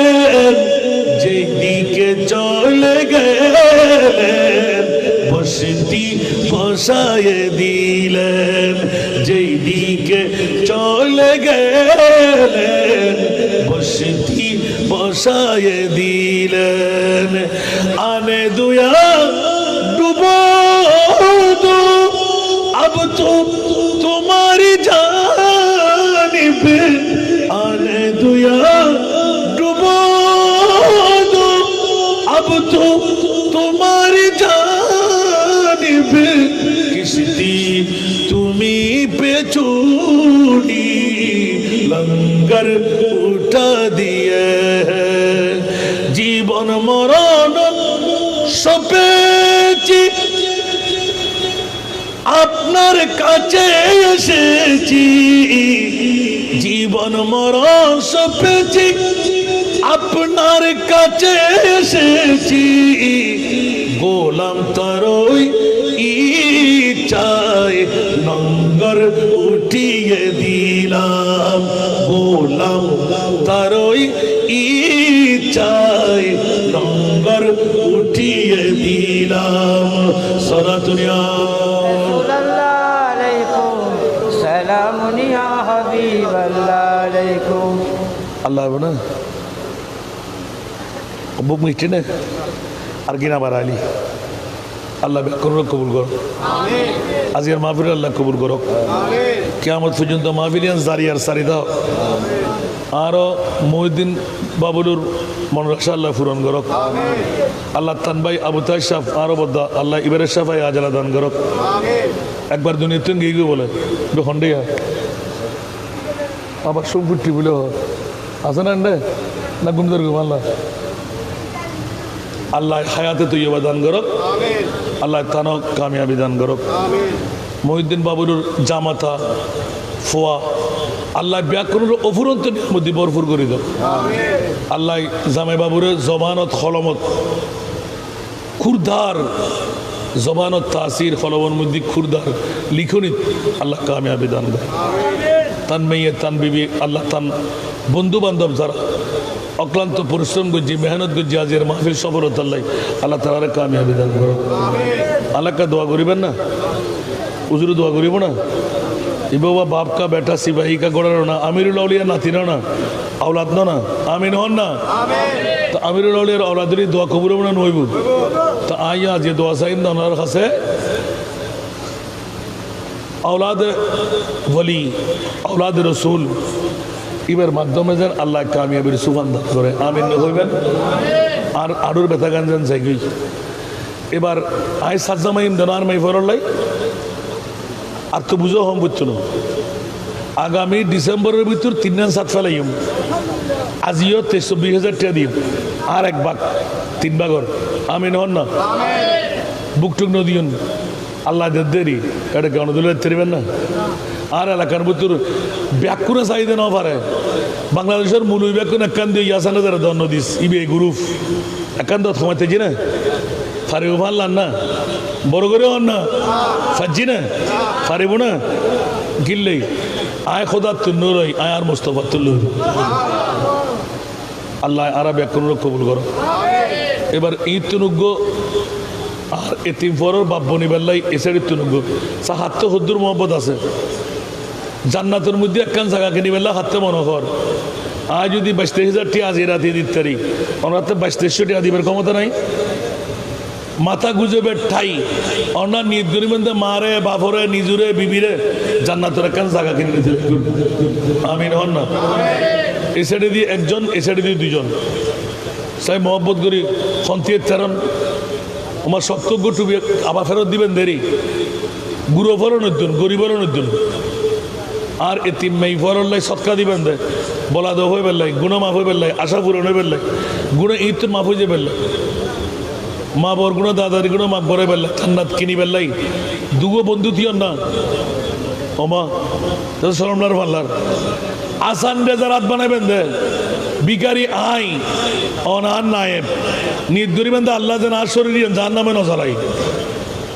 যেদিকে চলে গেলেন বসতি বসায়ে দিলেন যেদিকে চলে গেলেন বসতি বসায়ে দিলেন আনে দুয়া ডুবো দো अब तो तुम्हारी जानिब आने दुया डुबो दो अब तो तुम्हारी जानिब किश्ती तुम्ही पे चूड़ी लंगर उठा दिए जीवन मरण सपेची আপনার কাছে এসেছি, জীবন মরণ সপেছি, আপনার কাছে এসেছি, গোলাম তরই ইচ্ছায় নঙ্গর উঠিয়ে দিলাম, গোলাম তরই ইচ্ছায় নঙ্গর উঠিয়ে দিলাম। সারা দুনিয়া سلام يا حبيب الله عليكم আল্লাহ না বুক মিষ্টি না আর কিনা বাড়াইলি আল্লাহ করো কবুল করো, আজকের মাহফিল আল্লাহ কবুল করো, কিয়ামত পর্যন্ত মাহফিলিয়ান জারি আর সারি দাও। আরো মহিউদ্দিন বাবুলুর মনরাশা আল্লাহ পূরণ করক, আল্লাহ তান ভাই আবু তাই শাহ আরো বদ্দা আল্লাহ ইবারের শাফাই আজালা দান করক। একবার দুনিয়াতে গিয়ে বলে খন্ডিয়া আবার সম্পত্তি বলে আছে না না গুমদার গুম আল্লাহ আল্লাহ হায়াতে তৈয়বা দান করক, আল্লাহ তানক কামিয়াবি দান করক। মহিউদ্দিন বাবুলুর জামাতা ফোয়া আল্লাহ ব্যাকরণের অফুরন্ত মধ্যে ভরপুর করে দাও। আল্লাহ জামাই বাবুরের জবানত খলমত খুরদার জবানত তাসির খলমর মধ্যে খুরদার লিখনিত আল্লাহ কামিয়াবি দান করে। তান মেয়ে তান বিবি আল্লাহ তান বন্ধু বান্ধব যারা অক্লান্ত পরিশ্রম করছি মেহনত করছি আজের মাহফিল সফলতা আল্লাহ তারা কামিয়াবি দান করো। আল্লাহকে দোয়া করিবেন না, উজুরে দোয়া করিব না, ই বাবা বাপ কা বেটা সিপাহী কা গোড়ানো না, আমিরুল আউলিয়া নাতিনা না, আওলাদ না আমিন হন না, তো আমিরুল আউলিয়ার আওলাদের দোয়া কবুল না নইব। তো আইয়া যে দোয়া চাইন না ওনার কাছে আওলাদ ওলি আওলাদ রসুল এবার মাধ্যমে যেন আল্লাহ কামিয়াবির সুবান দান করে, আমিন হইবেন। আর আড়ুর বেতা গান যেন চাই এবার আই সাজ্জামাইম দেনার মাই ফরলাই আর তো বুঝো হম বুঝছো না, আগামী ডিসেম্বরের ভিতর 3-7 ফেলাইম, আজিও 23,000 টাকা দিম, আর এক ভাগ 3 ভাগর আমিন হন না, বুকটুক নদীন আল্লাহ দেরি এটা কেন দিলে তেরিবেন না। আর এলাকার ভিতর ব্যাকুনে চাহিদা না পারে বাংলাদেশের মূল ব্যাকুন একান দিয়ে ইয়াসানা যারা দন্ন দিস ইবে গ্রুপ একান তো থামাইতেছি না ফারিব ফারলাম না বড় করে হন না ফাজি না ফারিব না গিললেই আয় খোদার তুল্য রই আয় আর মোস্তফার তুল্য আল্লাহ আর ব্যাকুন কবুল করো। এবার ঈদ তুনুগ্য আর এতিম ফরর বাব্বনি বেল্লাই এসের তুনুগ্য সা হাতে হদ্দুর মোহাম্মদ আছে জান্নাতের মধ্যে একখান জায়গা কিনি বেলা হাতে মনোহর আজ যদি 22,000 টি আজ রাতে দিতে পারি ওনার 22,000 টি দিবের ক্ষমতা নাই, মাথা গুজবের ঠাই ওনার নির্দরি মধ্যে মারে বাপরে নিজুরে বিবিরে জান্নাতের একখান জায়গা কিনে দিতে আমিন হন না। এ সাইডে দিয়ে একজন এ সাইডে দিয়ে দুজন সাই মহব্বত করি খন্তিয়ের তেরন আমার সপ্তজ্ঞ টুবি আবার ফেরত দিবেন দেরি গুরু ফরন উদ্দিন গরিবর উদ্দিন আর এতিম মেই ফরল্লাই সৎকা দিবেন দে বলা দো হয়ে বেললাই গুণ মাফ হয়ে বেললাই আশা পূরণ হয়ে বেললাই গুণ ঈদ তো মাফ হয়ে যে বেললাই মা বর গুণ দাদার গুণ মাফ করে বেললাই ঠান্ডাত কিনি বেললাই দুগো বন্ধু থিয়ন না ওমা তো সরমলার পাল্লার আসান রেজার হাত বানাবেন দে বিকারি আই অনার নায়েব নির্দরি বেন্দে আল্লাহ যেন আর শরীর যার নামে নজরাই